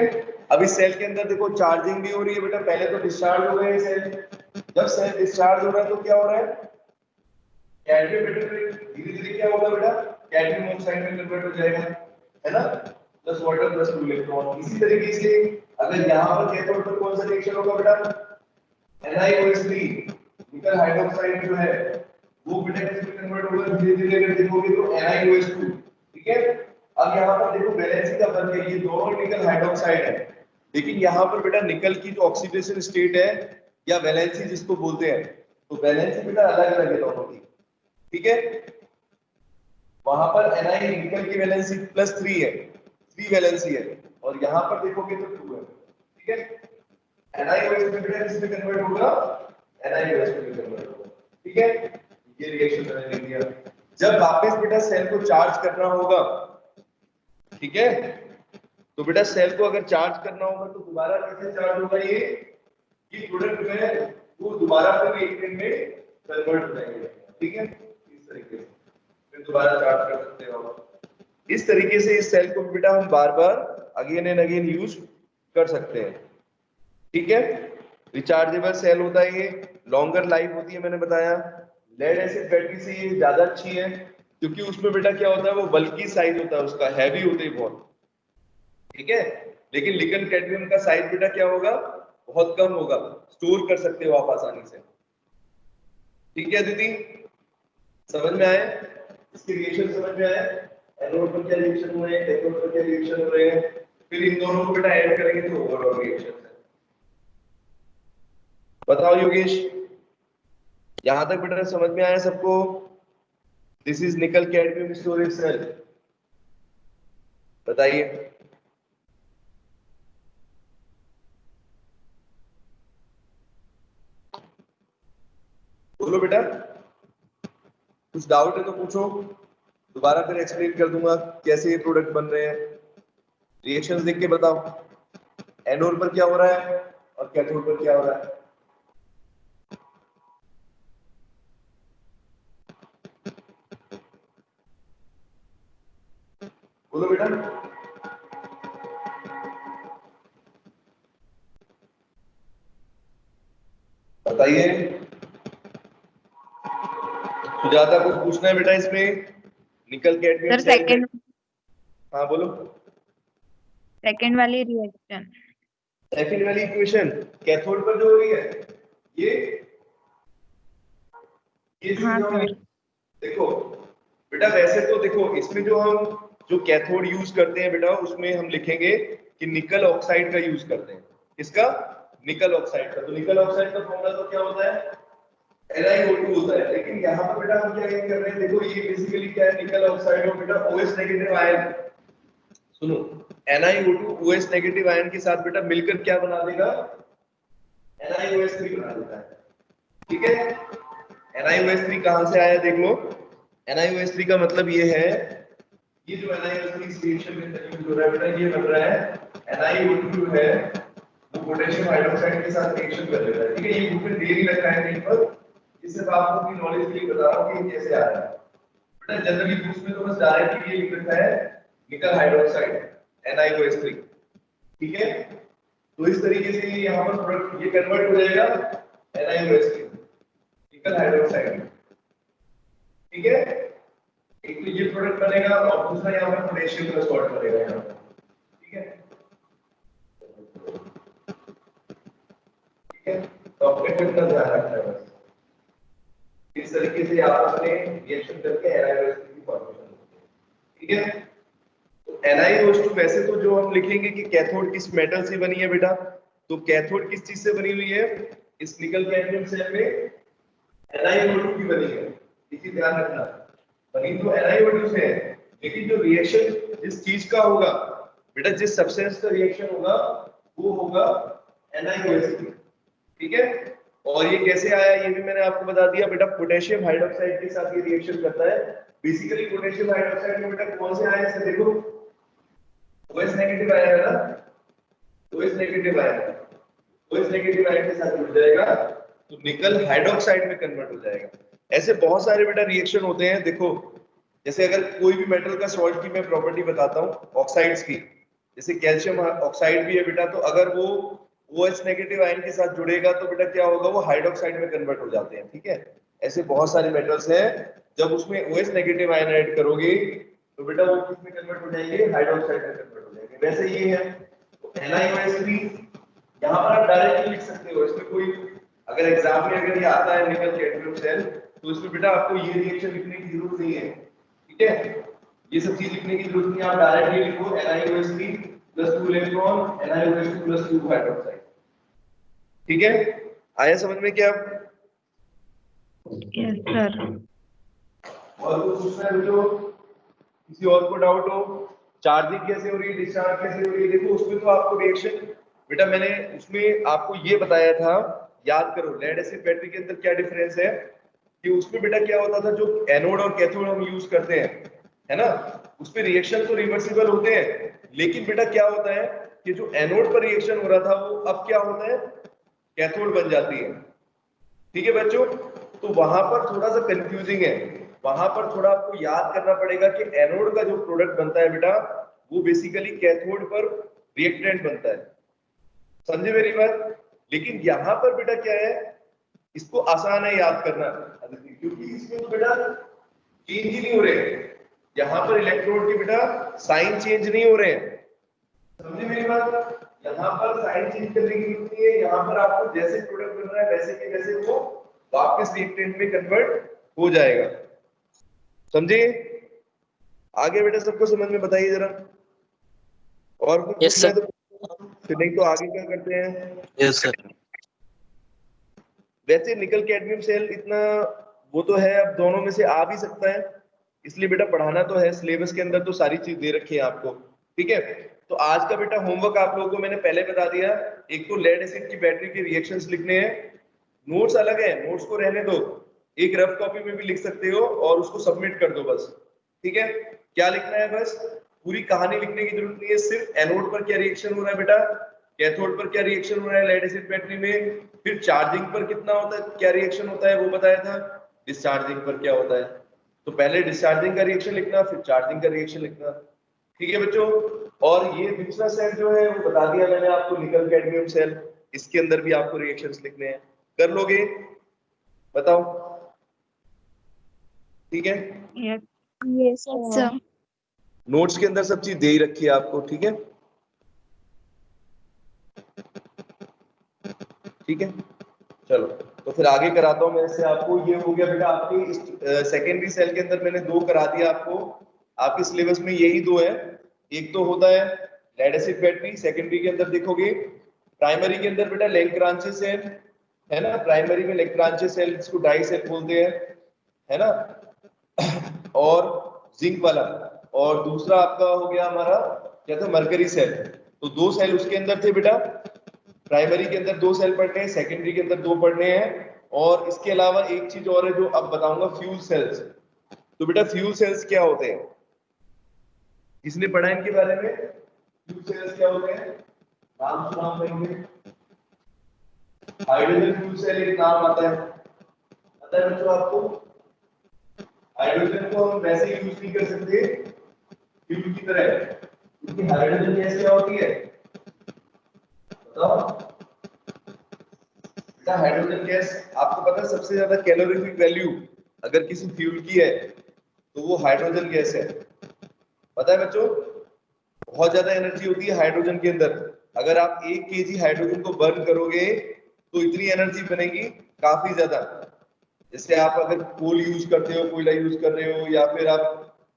अब इस सेल के अंदर देखो चार्जिंग भी हो रही है बेटा, पहले तो डिस्चार्ज हो गए सेल, जब सेल डिस्चार्ज हो रहा है तो क्या हो रहा है, कैडमियम मेटल धीरे धीरे क्या होगा बेटा, कैडमियम ऑक्साइड में कन्वर्ट हो जाएगा, है ना, प्लस वाटर प्लस 2 इलेक्ट्रॉन। इसी तरीके से अगर यहां पर कैथोड पर कौन सा रिएक्शन होगा बेटा, NiOH3 निकल हाइड्रोक्साइड जो है वो बेटा किसमें कन्वर्ट होगा, धीरे धीरे अगर देखोगे तो NiOH2। ठीक है, अब यहाँ पर देखो वैलेंसी का फर्क है, ये दोनों निकल हाइड्रोक्साइड है, लेकिन यहाँ पर बेटा निकल की जो ऑक्सीडेशन स्टेट है या वैलेंसी जिसको बोलते हैं, तो वैलेंसी बेटा अलग अलग है दोनों की। ठीक है, वहां पर Ni निकल की वैलेंसी +3 है, 3 वैलेंसी है, और यहाँ पर देखोगे तो 2 है। ठीक है, NiOH बेटा किसमें कन्वर्ट होगा, NiOH में कन्वर्ट होगा। ठीक है, ये रिएक्शन मैंने लिख दिया। जब वापस बेटा सेल को चार्ज करना होगा, ठीक है, तो बेटा सेल को अगर चार्ज करना होगा तो दोबारा कैसे चार्ज होगा ये प्रोडक्ट में वो दोबारा फिर एक दिन में कन्वर्ट हो जाएंगे, ठीक है, इस तरीके से फिर दोबारा चार्ज कर सकते हो। इस तरीके से इस सेल को बेटा हम बार बार अगेन एंड अगेन यूज कर सकते हैं, ठीक है। रिचार्जेबल सेल होता है ये, लॉन्गर लाइफ होती है, मैंने बताया। लेड एसिड बैटरी से ये ज्यादा अच्छी है क्योंकि उसमें बेटा क्या होता है, वो बल्कि साइज होता है उसका, हैवी होते हैं बहुत, ठीक है। लेकिन निकल कैडमियम का साइज बेटा क्या होगा, बहुत कम होगा, स्टोर कर सकते हो आप आसानी से, ठीक है दीदी, समझ में आए, इसके रिएक्शन समझ में आए, एनोड पर क्या रिएक्शन हो रहे हैं, कैथोड पर क्या रिएक्शन हो रहे हैं, फिर इन दोनों को बेटा ऐड करेंगे तो ओवरऑल रिएक्शन है। बताओ योगेश, यहां तक बेटा समझ में आया सबको? This is nickel cadmium storage cell, बताइए। बोलो बेटा, कुछ डाउट है तो पूछो, दोबारा फिर एक्सप्लेन कर दूंगा कैसे ये प्रोडक्ट बन रहे हैं। रिएक्शंस देख के बताओ, एनोड पर क्या हो रहा है और कैथोड पर क्या हो रहा है। बोलो बेटा, बताइए। सुजाता को पूछना है बेटा इसमें, निकल कैडमियम सर सेल। सेकंड हाँ बोलो। सेकंड वाली रिएक्शन। सेकंड वाली इक्वेशन कैथोड पर जो हो रही है, ये हाँ जो सर। देखो बेटा, वैसे तो देखो इसमें जो कैथोड यूज करते हैं बेटा, उसमें हम लिखेंगे कि निकल ऑक्साइड का यूज करते हैं। किसका? निकल ऑक्साइड का। तो निकल ऑक्साइड का फॉर्मूला तो क्या होता है, NiO2 होता है। लेकिन यहाँ पर बेटा हम क्या कर रहे हैं, देखो ये बेसिकली क्या है, निकल ऑक्साइड और बेटा OH नेगेटिव आयन। सुनो, NiO2 OH नेगेटिव आयन के साथ बेटा मिलकर क्या बना देगा, NiOH3 बना देता है, ठीक है। NiOH3 कहां से आया देख लो, NiOH3 का मतलब ये है, ये जो NiOH3 रिएक्शन में यूज हो रहा है बेटा, ये बन रहा है NiO2 जो है वो पोटेशियम हाइड्रोक्साइड के साथ रिएक्शन कर लेता है, ठीक है। ये बुक में दे ही रखा है कहीं पर, ये सिर्फ आपको की नॉलेज के लिए बता रहा हूं कि कैसे आ रहा है बेटा। जनरली बुक्स में तो बस डायरेक्ट ये लिख रखा है निकल हाइड्रोक्साइड NiOH3, ठीक है। तो इस तरीके से यहाँ पर प्रोडक्ट ये कन्वर्ट हो जाएगा NiOH3 निकल हाइड्रोक्साइड, ठीक है। एक तो ये प्रोडक्ट बनेगा और दूसरा यहाँ पर पोटेशियम का सॉल्ट बनेगा यहाँ पर, ठीक है, ठीक है। तो अपने को इतना ध्यान रखना है बस, इस तरीके से आप अपने रिएक्शन करके NiOH3 की फॉर्मेशन होती है, ठीक है। तो NiOH2 वैसे तो जो हम लिखेंगे कि कैथोड किस मेटल से बनी है बेटा, तो कैथोड किस चीज से बनी हुई है, इस निकल कैडमियम सेल में NiO2 की बनी है, इसी ध्यान रखना, बनी तो NiO2 से है, लेकिन जो रिएक्शन जिस चीज का होगा बेटा, जिस सब्सटेंस का रिएक्शन होगा वो होगा NiOH3, ठीक है। और ये कैसे आया ये भी मैंने आपको बता दिया बेटा, पोटेशियम हाइड्रोक्साइड के साथ ये रिएक्शन करता है। बेसिकली पोटेशियम हाइड्रोक्साइड में बेटा कौन से आयन से, देखो OH नेगेटिव आया है ना, OH नेगेटिव आया है, OH नेगेटिव आयन के साथ जुड़ जाएगा तो निकल हाइड्रोक्साइड में कन्वर्ट हो जाएगा। ऐसे बहुत सारे बेटा रिएक्शन होते हैं, देखो जैसे अगर कोई भी मेटल का सॉल्ट की मैं प्रॉपर्टी बताता हूँ ऑक्साइड्स की, जैसे कैल्शियम ऑक्साइड भी है बेटा, तो अगर वो OH नेगेटिव आयन के साथ जुड़ेगा तो बेटा क्या होगा, वो हाइड्रोक्साइड में कन्वर्ट हो जाते हैं, ठीक है। ऐसे बहुत सारे मेटल्स हैं, जब उसमें OH नेगेटिव आयन ऐड करोगे तो बेटा वो किस में कन्वर्ट हो जाएंगे, हाइड्रोक्साइड में कन्वर्ट हो जाएंगे। वैसे ये है तो NiOH3 यहाँ पर आप डायरेक्टली लिख सकते हो, इसमें कोई अगर एग्जाम में अगर ये आता है निकल कैडमियम सेल, तो इसमें बेटा आपको ये रिएक्शन लिखने की जरूरत नहीं है, ठीक है। ये सब चीज लिखने की जरूरत नहीं है, आप डायरेक्टली लिखो NiOH3 + 2 इलेक्ट्रॉन NiOH2 + 2 हाइड्रोक्साइड, ठीक है। आया समझ में क्या? Yes sir. और कुछ पूछना है जो किसी और को डाउट हो, चार्जिंग कैसे हो रही है, डिस्चार्ज कैसे हो रही है, देखो उसमें तो आपको रिएक्शन बेटा मैंने उसमें आपको ये बताया था, याद करो लेड एसिड बैटरी के अंदर क्या डिफरेंस है, कि उसमें बेटा क्या होता था, जो एनोड और कैथोड हम यूज करते हैं, है ना, उसपे रिएक्शन तो रिवर्सिबल होते हैं, लेकिन बेटा क्या होता है कि जो एनोड पर रिएक्शन हो रहा था वो अब क्या होता है, कैथोड बन जाती है। ठीक है बच्चों, तो वहां पर थोड़ा सा कंफ्यूजिंग है, वहां पर थोड़ा आपको याद करना पड़ेगा कि एनोड का जो प्रोडक्ट बनता है बेटा वो बेसिकली कैथोड पर रिएक्टेंट बनता है, समझे मेरी बात। लेकिन यहाँ पर बेटा क्या है, इसको आसान है याद करना, क्योंकि इसमें तो बेटा चेंज ही नहीं हो रहे, यहाँ पर इलेक्ट्रोड के बेटा साइन चेंज नहीं हो रहे हैं, समझे मेरी बात। यहाँ पर साइन चेंज करने की जरूरत नहीं है, यहाँ पर आपको जैसे प्रोडक्ट बन रहा है वैसे के वैसे वो वापस रिएक्टेंट में कन्वर्ट हो जाएगा, समझे। आगे बेटा सबको समझ में बताइए जरा, और कुछ यस पूछना है सर। तो फिर, नहीं तो आगे क्या करते हैं। Yes sir. वैसे निकल कैडमियम सेल इतना वो तो है, अब दोनों में से आ भी सकता है, इसलिए बेटा पढ़ाना तो है, सिलेबस के अंदर तो सारी चीज दे रखी है आपको, ठीक है। तो आज का बेटा होमवर्क आप लोगों को मैंने पहले बता दिया, एक तो लेड एसिड की बैटरी के रिएक्शंस लिखने हैं, नोट्स अलग है, नोट्स को रहने दो, एक रफ कॉपी में भी लिख सकते हो और उसको सबमिट कर दो बस, ठीक है। क्या लिखना है, बस पूरी कहानी लिखने की जरूरत नहीं है, सिर्फ एनोड पर क्या रिएक्शन हो रहा है बेटा, कैथोड पर क्या रिएक्शन हो रहा है लेड एसिड बैटरी में, फिर चार्जिंग पर कितना होता है, क्या रिएक्शन होता है वो बताया था, डिस्चार्जिंग पर क्या होता है, तो पहले डिस्चार्जिंग का रिएक्शन लिखना फिर चार्जिंग का रिएक्शन लिखना, ठीक है बच्चों। और ये दूसरा सेल जो है वो बता दिया मैंने आपको, निकल कैडमियम सेल, इसके अंदर भी आपको रिएक्शंस लिखने हैं, कर लोगे, बताओ, ठीक है। Yes. Yes, sir. नोट्स के अंदर सब चीज दे ही रखी है आपको, ठीक है, ठीक है। चलो तो फिर आगे कराता हूं मैं इससे आपको, ये हो गया बेटा आपके सेकेंडरी सेल के अंदर मैंने दो करा दिया आपको, आपके सिलेबस में यही दो है, एक तो होता है लेड एसिड बैटरी, सेकेंडरी के अंदर देखोगे, प्राइमरी के अंदर बेटा लैग्रांजे सेल है ना, प्राइमरी में लैग्रांजे सेल जिसको डाई सेल बोलते हैं, है ना, और जिंक वाला, और दूसरा आपका हो गया हमारा क्या था, मरकरी सेल, तो दो सेल उसके अंदर थे बेटा, प्राइमरी के अंदर दो सेल पढ़ने हैं, सेकेंडरी के अंदर दो पढ़ने हैं, और इसके अलावा एक चीज और है जो अब बताऊंगा, फ्यूल सेल्स। तो बेटा फ्यूल सेल्स क्या होते हैं, किसने पढ़ा इनके बारे में, फ्यूल सेल्स क्या होते हैं, नाम सुना होंगे, हाइड्रोजन फ्यूल सेल एक नाम आता है, पता है बच्चों आपको, हाइड्रोजन को हम वैसे यूज नहीं कर सकते फ्यूल की तरह, क्योंकि हाइड्रोजन गैस क्या होती है बताओ, हाइड्रोजन गैस आपको पता है सबसे ज्यादा कैलोरीफिक वैल्यू अगर किसी फ्यूल की है तो वो हाइड्रोजन गैस है, पता है बच्चों, बहुत ज्यादा एनर्जी होती है हाइड्रोजन के अंदर, अगर आप 1 kg हाइड्रोजन को बर्न करोगे तो इतनी एनर्जी बनेगी काफी ज्यादा, जैसे आप अगर कोल यूज करते हो, कोयला यूज कर रहे हो, या फिर आप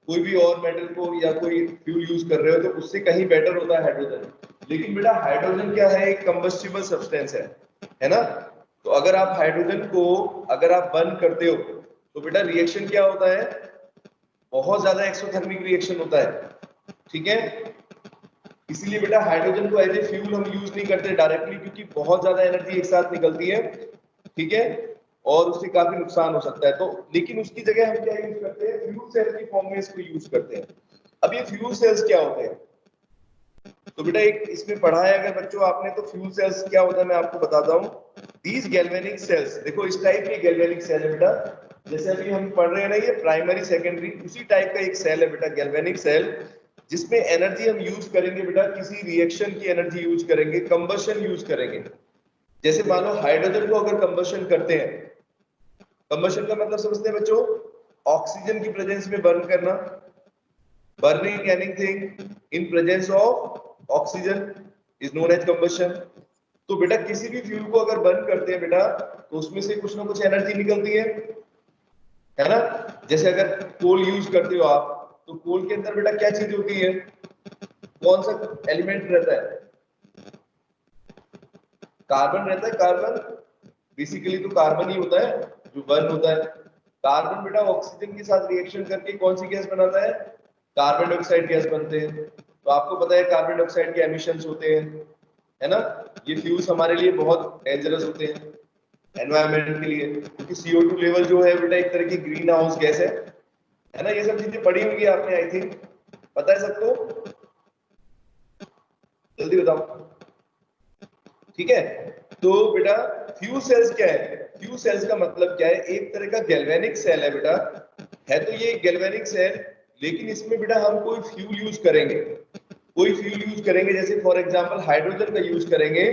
कोई भी और मेटल को या कोई फ्यूल यूज कर रहे हो, तो उससे कहीं बेटर होता है हाइड्रोजन। लेकिन बेटा हाइड्रोजन क्या है, एक कंबस्टिबल सब्सटेंस है ना, तो अगर आप हाइड्रोजन को अगर आप बर्न करते हो तो बेटा रिएक्शन क्या होता है, बहुत ज्यादा एक्सोथर्मिक रिएक्शन होता है, ठीक है। इसीलिए बेटा हाइड्रोजन को एज ए फ्यूल हम यूज नहीं करते डायरेक्टली, क्योंकि बहुत ज्यादा एनर्जी एक साथ निकलती है, ठीक है, और उससे काफी नुकसान हो सकता है, तो लेकिन उसकी जगह हम क्या यूज करते हैं, फ्यूल सेल की फॉर्म में इसको यूज करते हैं। अब ये फ्यूल सेल्स क्या होते हैं, तो बेटा एक इसमें पढ़ा है अगर बच्चों आपने, तो फ्यूल सेल्स क्या होता है मैं आपको बताता हूँ, दीज गैल्वेनिक सेल्स, देखो इस टाइप के गैल्वेनिक सेल है बेटा, जैसे अभी हम पढ़ रहे हैं ना ये प्राइमरी सेकेंडरी, उसी टाइप का एक सेल है बेटा गैल्वेनिक सेल, जिसमें एनर्जी हम यूज करेंगे बेटा, किसी रिएक्शन की एनर्जी यूज करेंगे, कंबशन यूज करेंगे, जैसे मान लो हाइड्रोजन को अगर कंबशन करते हैं, कंबशन का मतलब समझते हैं बच्चों, ऑक्सीजन की प्रेजेंस में बर्न करना, burning anything in presence of oxygen is known as combustion. तो बेटा किसी भी फ्यूल को अगर बर्न करते हैं बेटा तो उसमें से कुछ ना कुछ एनर्जी निकलती है ना, जैसे अगर कोल यूज करते हो आप, तो कोल के अंदर बेटा क्या चीज होती है, कौन सा एलिमेंट रहता है, कार्बन रहता है, कार्बन बेसिकली तो कार्बन ही होता है जो बर्न होता है, कार्बन बेटा ऑक्सीजन के साथ रिएक्शन करके कौन सी गैस बनाता है, कार्बन डाइऑक्साइड गैस बनते हैं, तो आपको पता है कार्बन डाइऑक्साइड के एमिशंस होते हैं, है ना, ये फ्यूल्स हमारे लिए बहुत डेंजरस होते हैं, एनवायरनमेंट के लिए, क्योंकि CO2 लेवल जो है बेटा एक तरह की ग्रीन हाउस गैस है ना। ये सब चीजें पढ़ी होंगी आपने, आई थिंक पता है सबको, जल्दी बताओ। ठीक है, तो बेटा फ्यूल सेल्स क्या है? फ्यूल सेल्स का मतलब क्या है? एक तरह का गैल्वेनिक सेल है बेटा, है तो ये गैल्वेनिक सेल, लेकिन इसमें बेटा हम कोई फ्यूल यूज करेंगे, कोई फ्यूल यूज करेंगे, जैसे फॉर एग्जांपल हाइड्रोजन का यूज करेंगे,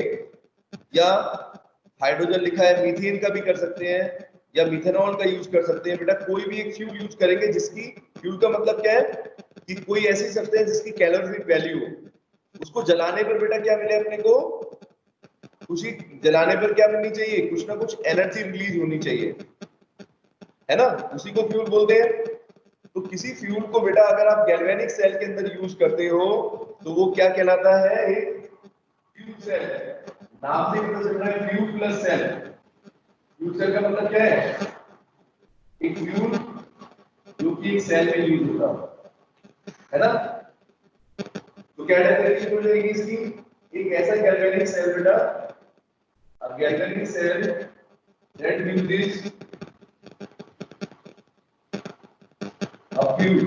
या हाइड्रोजन लिखा है मीथेन का भी कर सकते हैं, या मिथेनॉल का यूज कर सकते हैं बेटा। कोई भी एक फ्यूल यूज करेंगे जिसकी, फ्यूल का मतलब क्या है कि कोई ऐसी सब्सटेंस जिसकी कैलोरीफिक वैल्यू हो, उसको जलाने पर बेटा क्या मिले अपने को, उसी जलाने पर क्या मिलनी चाहिए, कुछ ना कुछ एनर्जी रिलीज होनी चाहिए, है ना, उसी को फ्यूल बोलते हैं। तो किसी फ्यूल को बेटा अगर आप गैल्वेनिक सेल के अंदर यूज करते हो तो वो क्या कहलाता है, एक फ्यूल सेल। नाम से पता चल रहा है fuel plus cell. Fuel cell का मतलब क्या है, एक फ्यूल जो कि एक सेल में यूज होता है ना। तो क्या डेफिनेशन हो जाएगी इसकी, एक ऐसा गैल्वेनिक सेल बेटा, अब galvanic cell that uses a fuel,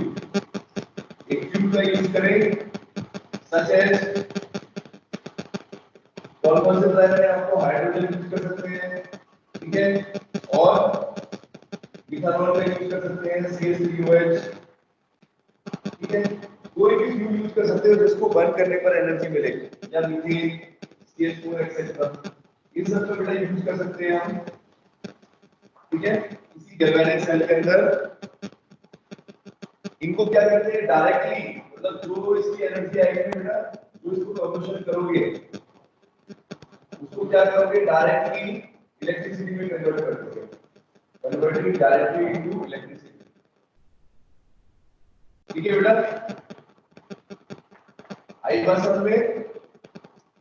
एक फ्यूल का यूज करें, सच एज कौन से प्राइमरी आपको हाइड्रोजन यूज कर सकते हैं, ठीक है, और मिथानॉल का यूज कर सकते हैं, CH3OH, ठीक है, कोई भी फ्यूल यूज कर सकते हो जिसको बर्न करने पर एनर्जी मिलेगी, या मीथेन, CH4 एक्सेट्रा, इन सब को बेटा यूज कर सकते हैं हम, ठीक है। इसी गैल्वेनिक सेल के अंदर इनको क्या करते हैं डायरेक्टली, मतलब जो इसकी एनर्जी आएगी बेटा, जो इसको कंबशन करोगे उसको क्या करोगे, डायरेक्टली इलेक्ट्रिसिटी में कन्वर्ट कर दोगे, कन्वर्टिंग डायरेक्टली इनटू इलेक्ट्रिसिटी, ठीक है बेटा। आई बात समझ में,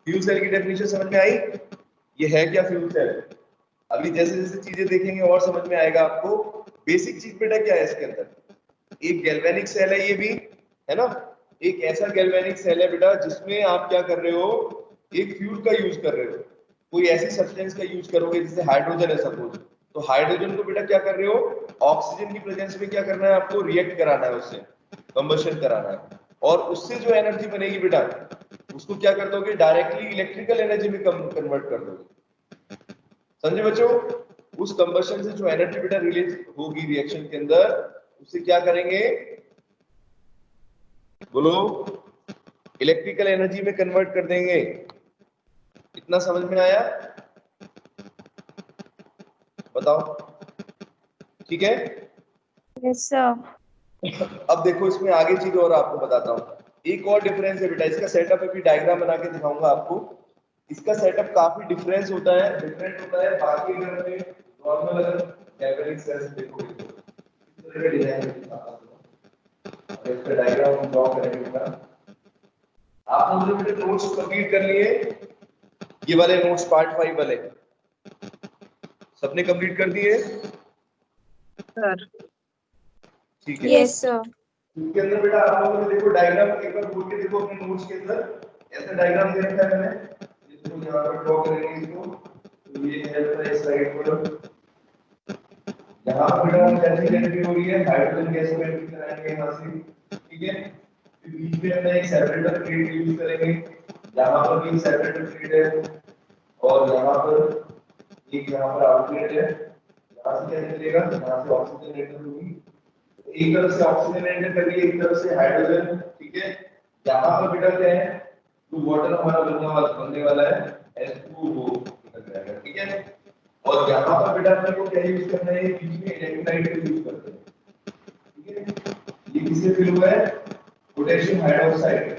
फ्यूल सेल की डेफिनेशन समझ में आई, ये है क्या फ्यूल सेल। अभी जैसे जैसे चीजें देखेंगे और समझ में आएगा आपको। बेसिक चीज बेटा क्या है इसके अंदर, एक गैल्वेनिक सेल है ये भी, है ना, एक ऐसा गैल्वेनिक सेल है बेटा जिसमें आप क्या कर रहे हो, एक फ्यूल का यूज कर रहे हो, कोई ऐसी सब्सटेंस का यूज करोगे, जैसे हाइड्रोजन है सपोज, तो हाइड्रोजन को बेटा क्या कर रहे हो, ऑक्सीजन की प्रेजेंस में क्या करना है आपको, रिएक्ट कराना है, उससे कंबशन कराना है, और उससे जो एनर्जी बनेगी बेटा उसको क्या कर दोगे, डायरेक्टली इलेक्ट्रिकल एनर्जी में कन्वर्ट कर दोगे। समझे बच्चों, उस कंबशन से जो एनर्जी बेटा रिलीज होगी रिएक्शन के अंदर, उससे क्या करेंगे, बोलो, इलेक्ट्रिकल एनर्जी में कन्वर्ट कर देंगे। इतना समझ में आया, बताओ, ठीक है। Yes sir. अब देखो इसमें आगे चीज और आपको बताता हूँ, एक और डिफरेंस है बेटा, इसका सेटअप अभी डायग्राम बना के दिखाऊंगा आपको। इसका सेटअप काफी डिफरेंस होता है, डिफरेंट होता है बाकी अगर अपने नॉर्मल अगर गैल्वेनिक सेल्स देखोगे तो इस तरह का डिजाइन दिखाता हूं। इसका डायग्राम हम ड्रॉ करेंगे बेटा। आपने जो बेटा नोट्स कंप्लीट कर लिए, ये वाले नोट्स पार्ट 5 वाले सबने कंप्लीट कर दिए सर। ठीक है। Yes sir. इसके अंदर बेटा आप लोगों ने देखो डायग्राम एक बार बोल के देखो अपने नोट्स के अंदर, ऐसा डायग्राम दे रखा है मैंने, इसको यहाँ पर ड्रॉ करेंगे इसको, तो ये है अपना इस साइड पर, यहाँ पर बेटा कैसी एंट्री हो रही है, हाइड्रोजन गैस को एंट्री कराएंगे यहाँ से, ठीक है। फिर बीच में अपना एक सेपरेटर प्लेट यूज करेंगे, यहाँ पर भी सेपरेटर प्लेट है, और यहाँ पर एक यहाँ पर आउटलेट है, यहाँ से क्या निकलेगा, यहाँ से ऑक्सीजन एंटर होगी, एक तरफ से ऑक्सीजन एंटर कर रही है, एक तरफ से हाइड्रोजन, ठीक है। यहाँ पर बेटा क्या है, तो वाटर हमारा बनने वाला है H2O निकल जाएगा, ठीक है। और यहाँ पर बेटा अपने को क्या यूज करना है, बीच में इलेक्ट्रोलाइट का यूज करते हैं, ठीक है। ये किससे फिल हुआ है, पोटेशियम हाइड्रोक्साइड,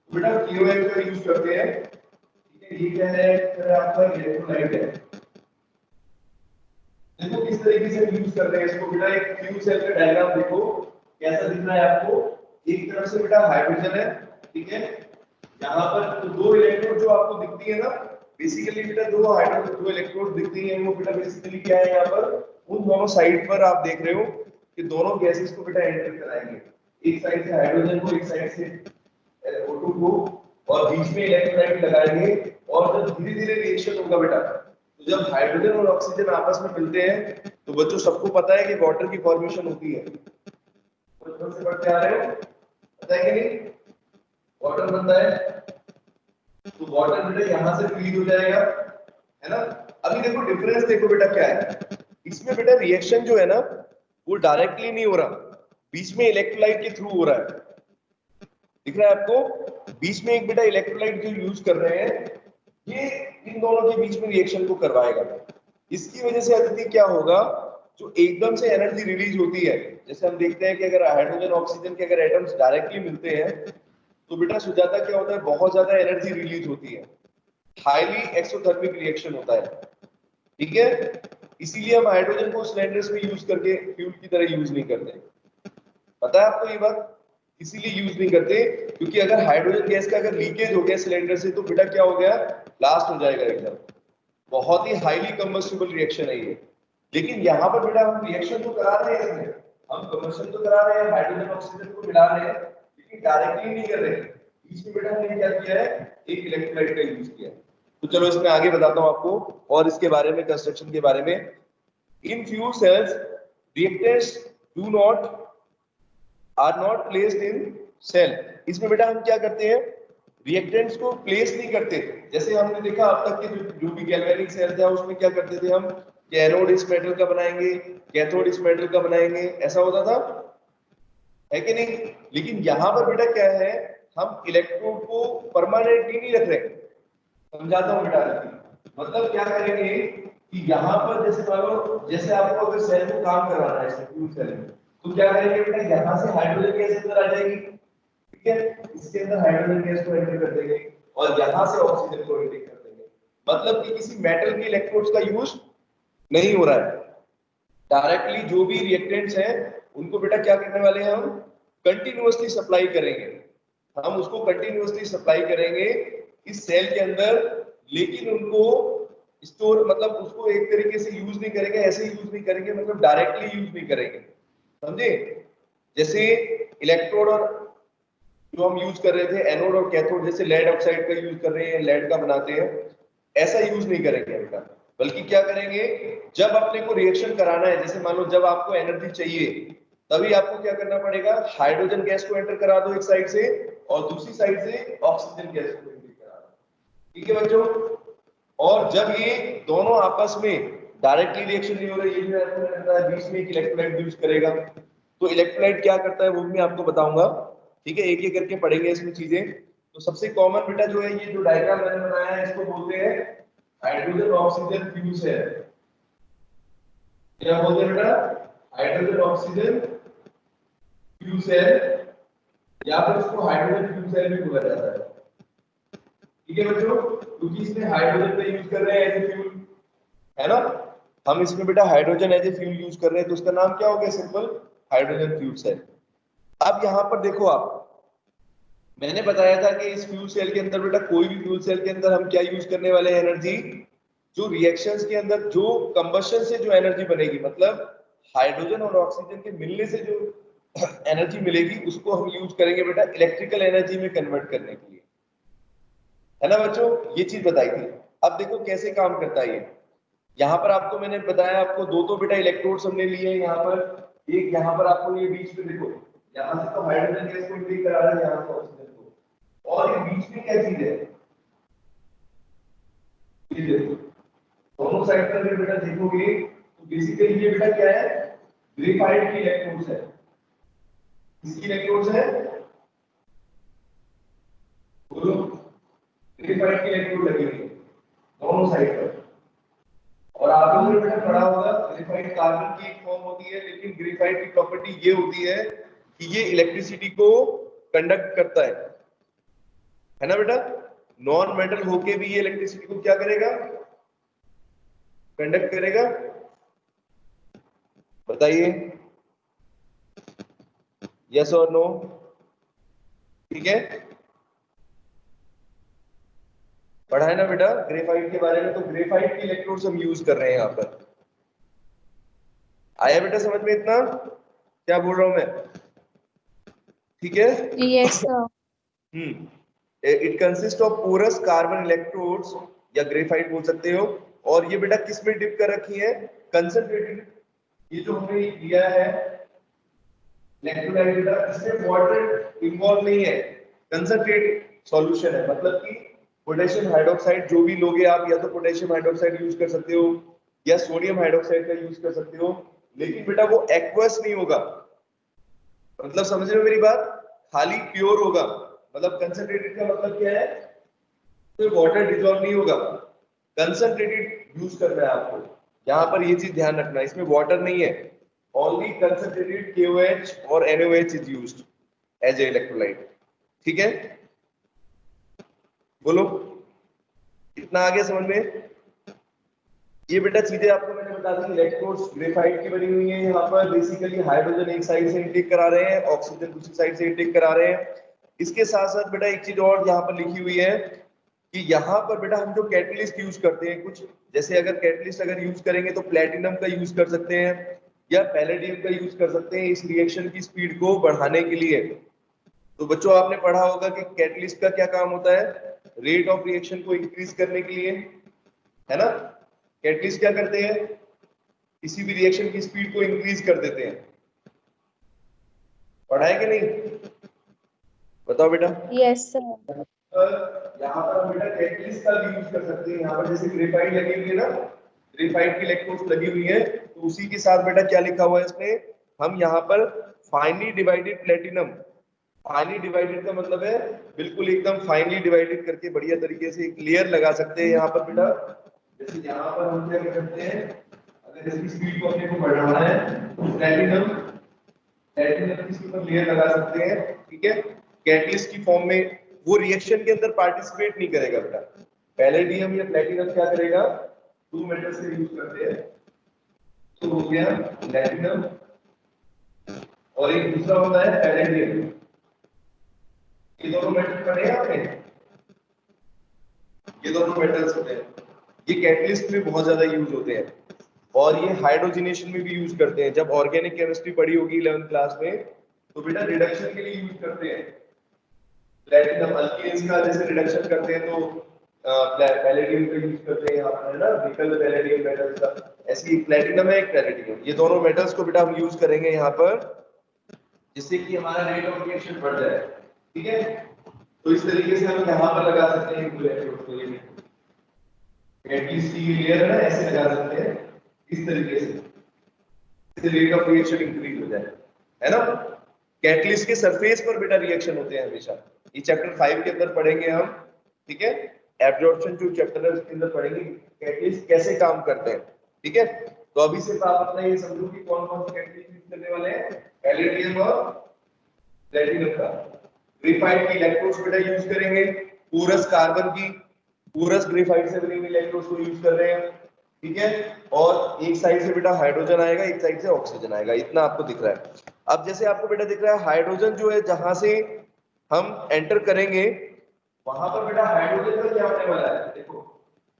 बेटा KOH का यूज करते हैं, ठीक है। ये क्या है, आपका इलेक्ट्रोलाइट है। देखो किस तरीके से यूज कर रहे हैं इसको बेटा, एक फ्यूल सेल का डायग्राम देखो कैसा दिख रहा है आपको। एक तरफ से बेटा हाइड्रोजन है, ठीक है, यहाँ पर तो दो इलेक्ट्रोड जो आपको दिखती है ना, बेसिकली बेटा दो हाइड्रोजन दो इलेक्ट्रोड दिखती है, वो बेटा बेसिकली क्या है, यहाँ पर उन दोनों साइड पर आप देख रहे हो कि दोनों गैसेस को बेटा एंटर कराएंगे, एक साइड से हाइड्रोजन को, एक साइड से O2 को, और बीच में इलेक्ट्रोलाइट लगाएंगे, और जब धीरे धीरे रिएक्शन होगा बेटा, तो जब हाइड्रोजन और ऑक्सीजन आपस में मिलते हैं तो बच्चों सबको पता है कि वाटर की फॉर्मेशन होती है, बचपन से पढ़ते आ रहे हो, पता है कि नहीं? वाटर बनता है तो वाटर बेटा यहां से रिलीज हो जाएगा, है ना। अभी देखो डिफरेंस, देखो बेटा क्या है, इसमें बेटा रिएक्शन जो है ना वो डायरेक्टली नहीं हो रहा, बीच में इलेक्ट्रोलाइट के थ्रू हो रहा है। दिख रहा है आपको? बीच में एक बेटा इलेक्ट्रोलाइट जो यूज कर रहे हैं, ये इन दोनों के बीच में रिएक्शन को करवाएगा। इसकी वजह से अदिति क्या होगा, जो एकदम से एनर्जी रिलीज होती है, जैसे हम देखते हैं कि अगर हाइड्रोजन ऑक्सीजन के अगर एटम्स डायरेक्टली मिलते हैं तो बेटा सुजाता क्या होता है, बहुत ज्यादा एनर्जी रिलीज होती है, हाईली एक्सोथर्मिक रिएक्शन होता है, ठीक है। इसीलिए हम हाइड्रोजन को सिलेंडर्स में यूज करके फ्यूल की तरह यूज नहीं करते, पता है आपको ये बात? इसीलिए यूज नहीं करते क्योंकि अगर हाइड्रोजन गैस का अगर लीकेज हो गया सिलेंडर से तो बेटा क्या हो गया, ब्लास्ट हो जाएगा एकदम, बहुत ही हाईली कंबस्टिबल रिएक्शन है ये। लेकिन यहाँ पर बेटा हम रिएक्शन तो करा रहे हैं, इसमें हम कंबस्शन तो करा रहे हैं, हाइड्रोजन ऑक्सीजन को मिला रहे हैं, लेकिन डायरेक्टली नहीं कर रहे। बीच में बेटा हमने क्या किया है, एक इलेक्ट्रोलाइट का यूज किया है। तो चलो इसमें आगे बताता हूँ आपको और इसके बारे में, कंस्ट्रक्शन के बारे में। In fuel cells reactants do not are not placed in cell. इसमें बेटा हम क्या करते हैं, रिएक्टेंट्स को प्लेस नहीं करते। जैसे हमने देखा अब तक के जो भी गैल्वेनिक सेल था उसमें क्या करते थे हम, कि एनोड इस मेटल का बनाएंगे, कैथोड इस मेटल का बनाएंगे, ऐसा होता था, है कि नहीं? लेकिन यहाँ पर बेटा क्या है, हम इलेक्ट्रोड को परमानेंटली नहीं रख रहे। समझाता हूँ बेटा, मतलब क्या करेंगे कि यहाँ पर जैसे मान लो, जैसे आपको अगर सेल को काम करवाना है फ्यूल सेल में, तो क्या करेंगे बेटा, यहाँ से हाइड्रोजन गैस अंदर आ जाएगी, ठीक है, इसके अंदर हाइड्रोजन गैस को एंटर कर देंगे और यहाँ से ऑक्सीजन को एंटर कर देंगे। मतलब कि किसी मेटल की इलेक्ट्रोड्स का यूज नहीं हो रहा है, डायरेक्टली जो भी रिएक्टेंट्स हैं उनको बेटा क्या करने वाले हैं, हम कंटिन्यूअसली सप्लाई करेंगे, हम उसको कंटिन्यूअसली सप्लाई करेंगे इस सेल के अंदर, लेकिन उनको स्टोर, मतलब उसको एक तरीके से यूज नहीं करेंगे, ऐसे यूज नहीं करेंगे, मतलब डायरेक्टली यूज नहीं करेंगे, समझे? जैसे इलेक्ट्रोड और जो हम यूज कर रहे थे एनोड और कैथोड, जैसे लेड ऑक्साइड का यूज कर रहे हैं, लेड का बनाते हैं, ऐसा यूज नहीं करेंगे बेटा। बल्कि क्या करेंगे, जब अपने को रिएक्शन कराना है, जैसे मान लो जब आपको एनर्जी चाहिए, तभी आपको क्या करना पड़ेगा, हाइड्रोजन गैस को एंटर करा दो एक साइड से और दूसरी साइड से ऑक्सीजन गैस को एंटर करा दो, ठीक है बच्चों। और जब ये दोनों आपस में डायरेक्टली रिएक्शन नहीं हो रहा, ये जो है बीच में एक इलेक्ट्रोलाइट यूज करेगा, तो इलेक्ट्रोलाइट क्या करता है वो भी मैं आपको बताऊंगा, ठीक है, एक एक करके पढ़ेंगे इसमें चीजें। तो सबसे कॉमन बेटा जो है, ये जो डायग्राम मैंने बनाया है इसको बोलते हैं हाइड्रोजन ऑक्सीजन फ्यूल सेल। क्या बोलते हैं बेटा, हाइड्रोजन ऑक्सीजन फ्यूल सेल, या फिर इसको हाइड्रोजन फ्यूल सेल भी बोला जाता है, ठीक है बच्चों, क्योंकि इसमें हाइड्रोजन का यूज कर रहे हैं एज ए फ्यूल, है ना। हम इसमें बेटा hydrogen as a fuel use कर रहे हैं, तो उसका नाम क्या हो गया, सिंपल हाइड्रोजन फ्यूल सेल। अब यहां पर देखो आप, मैंने बताया था कि इस फ्यूल सेल के अंदर बेटा, कोई भी फ्यूल सेल के अंदर हम क्या यूज करने वाले हैं, एनर्जी, जो रिएक्शंस के अंदर जो कंबशन से जो एनर्जी बनेगी, मतलब हाइड्रोजन और ऑक्सीजन के मिलने से जो एनर्जी मिलेगी, उसको हम यूज करेंगे बेटा इलेक्ट्रिकल एनर्जी में कन्वर्ट करने के लिए, है ना बच्चों, ये चीज बताई थी। अब देखो कैसे काम करता है ये। यहाँ पर आपको मैंने बताया, आपको दो तो बेटा इलेक्ट्रोड्स हमने लिए हैं यहाँ पर, एक यहाँ पर आपको ये बीच में देखो, यहाँ से तो हाइड्रोजन गैस को इंट्रीग करा रहा है, यहाँ से ऑक्सीजन को, और ये बीच में क्या चीज है, ये देखो, दोनों साइड पर भी बेटा देखोगे तो बेसिकली ये बेटा क्या है, ग्रेफाइट की इलेक्ट्रोड्स है। किसकी इलेक्ट्रोड्स है, बोलो, ग्रेफाइट की इलेक्ट्रोड लगी हुई है दोनों साइड पर। और आप लोगों ने बेटा पढ़ा होगा, ग्रेफाइट कार्बन की एक फॉर्म होती है, लेकिन ग्रेफाइट की प्रॉपर्टी ये होती है कि ये इलेक्ट्रिसिटी को कंडक्ट करता है ना बेटा। नॉन मेटल होके भी ये इलेक्ट्रिसिटी को क्या करेगा, कंडक्ट करेगा, बताइए, यस और नो, ठीक है। पढ़ा है ना बेटा ग्रेफाइट के बारे में, तो ग्रेफाइट की इलेक्ट्रोड्स हम यूज कर रहे हैं यहाँ पर। आया बेटा समझ में इतना, क्या बोल रहा हूं मैं, ठीक है? Yes, sir. It consist of porous carbon electrodes, या ग्रेफाइट बोल सकते हो, और ये बेटा किस में डिप कर रखी है, कंसंट्रेटेड। ये जो हमने लिया है इलेक्ट्रोलाइट बेटा, इसमें वाटर इन्वॉल्व नहीं है, कंसंट्रेट सॉल्यूशन है। मतलब कि पोटेशियम हाइड्रोक्साइड जो भी लोगे आप, या तो पोटेशियम हाइड्रोक्साइड यूज कर सकते हो या सोडियम हाइड्रोक्साइड का यूज कर सकते हो, लेकिन बेटा वो एक्वस नहीं होगा। मतलब समझ रहे हो मेरी बात, खाली प्योर होगा। मतलब कंसंट्रेटेड का मतलब क्या है, तो वाटर डिसॉल्व नहीं होगा, कंसंट्रेटेड यूज करना है आपको। यहाँ पर ये चीज ध्यान रखना, इसमें वाटर नहीं है, ओनली कंसंट्रेटेड KOH और NaOH is used as a electrolyte. ठीक है, बोलो इतना आगे समझ में। ये बेटा चीजें आपको मैंने बता दी, इलेक्ट्रोड्स ग्रेफाइट की बनी हुई है। यहाँ पर बेसिकली हाइड्रोजन एक साइड से इनटेक करा रहे हैं, ऑक्सीजन दूसरी साइड से इनटेक करा रहे हैं। इसके साथ साथ बेटा एक चीज और यहाँ पर लिखी हुई है कि यहाँ पर बेटा हम जो कैटलिस्ट यूज करते हैं कुछ, जैसे अगर कैटलिस्ट अगर यूज करेंगे तो प्लेटिनम का यूज कर सकते हैं या पैलेडियम का यूज कर सकते हैं इस रिएक्शन की स्पीड को बढ़ाने के लिए। तो बच्चों आपने पढ़ा होगा कि कैटलिस्ट का क्या काम होता है, रेट ऑफ रिएक्शन को इंक्रीज करने के लिए, है ना। कैटलिस्ट क्या करते हैं, किसी भी रिएक्शन की स्पीड को इंक्रीज कर देते हैं। पढ़ा है कि नहीं, बताओ बेटा। Yes, sir. यहाँ पर हम बेटा कैटलिस्ट का भी यूज कर सकते हैं। यहाँ पर जैसे ग्रेफाइट लगी हुई है ना, ग्रेफाइट की इलेक्ट्रोड्स लगी हुई है, तो उसी के साथ बेटा क्या लिखा हुआ है इसमें, हम यहाँ पर finally divided platinum, finally divided का मतलब है बिल्कुल एकदम फाइनली डिवाइडेड करके बढ़िया तरीके से एक लेयर लगा सकते हैं यहाँ पर बेटा। जैसे यहाँ पर हम क्या कर सकते हैं, अगर इसकी स्पीड को अपने को बढ़ाना है तो प्लेटिनम प्लेटिनम इसके ऊपर लेयर लगा सकते हैं। ठीक है, कैटलिस्ट की फॉर्म में वो रिएक्शन के अंदर पार्टिसिपेट नहीं करेगा बेटा। पैलेडियम या प्लेटिनम क्या करेगा, टू मेटल्स से यूज करते हैं, तो हो गया प्लेटिनम और एक दूसरा होता है पैलेडियम। ये दोनों मेटल पढ़े हैं आपने, ये दोनों मेटल्स होते हैं, ये कैटलिस्ट में बहुत ज्यादा यूज होते हैं और ये हाइड्रोजनेशन में भी यूज करते हैं। जब ऑर्गेनिक केमिस्ट्री पढ़ी होगी 11th क्लास में, तो बेटा रिडक्शन के लिए यूज करते हैं। प्लेटिनम अल्केन्स का जैसे रिडक्शन करते हैं तो पैलेडियम का यूज करते हैं यहाँ पर, है ना, निकल पैलेडियम मेटल्स का। ऐसे ही प्लेटिनम है एक पैलेडियम, ये दोनों मेटल्स को बेटा हम यूज करेंगे यहाँ पर, जिससे कि हमारा रेट ऑफ रिएक्शन बढ़ जाए। ठीक है, तो इस तरीके से हम यहाँ पर लगा सकते हैं इलेक्ट्रोड को, ये एटलीस्ट की लेयर है ना, ऐसे लगा सकते हैं इस तरीके से, इससे रेट ऑफ रिएक्शन इंक्रीज हो जाए, है ना। कैटलिस्ट के सरफेस पर बेटा रिएक्शन होते हैं हमेशा, ये चैप्टर 5 के अंदर पढ़ेंगे हम। ठीक है, एब्जॉर्प्शन जो चैप्टर है उसके अंदर पढ़ेंगे कैटलिस्ट कैसे काम करते हैं। ठीक है, तो अभी सिर्फ आप अपना ये समझो कि कौन कौन से कैटलिस्ट यूज करने वाले हैं, पैलेडियम और प्लेटिनम का। ग्रेफाइट की इलेक्ट्रोड्स बेटा यूज करेंगे, पोरस कार्बन की, पोरस ग्रेफाइट से बनी हुई इलेक्ट्रोड्स को यूज कर रहे हैं। ठीक है, और एक साइड से बेटा हाइड्रोजन आएगा, एक साइड से ऑक्सीजन आएगा, इतना आपको दिख रहा है। अब जैसे आपको बेटा दिख रहा है हाइड्रोजन जो है जहां से हम एंटर करेंगे वहां पर बेटा हाइड्रोजन का क्या होने वाला है, देखो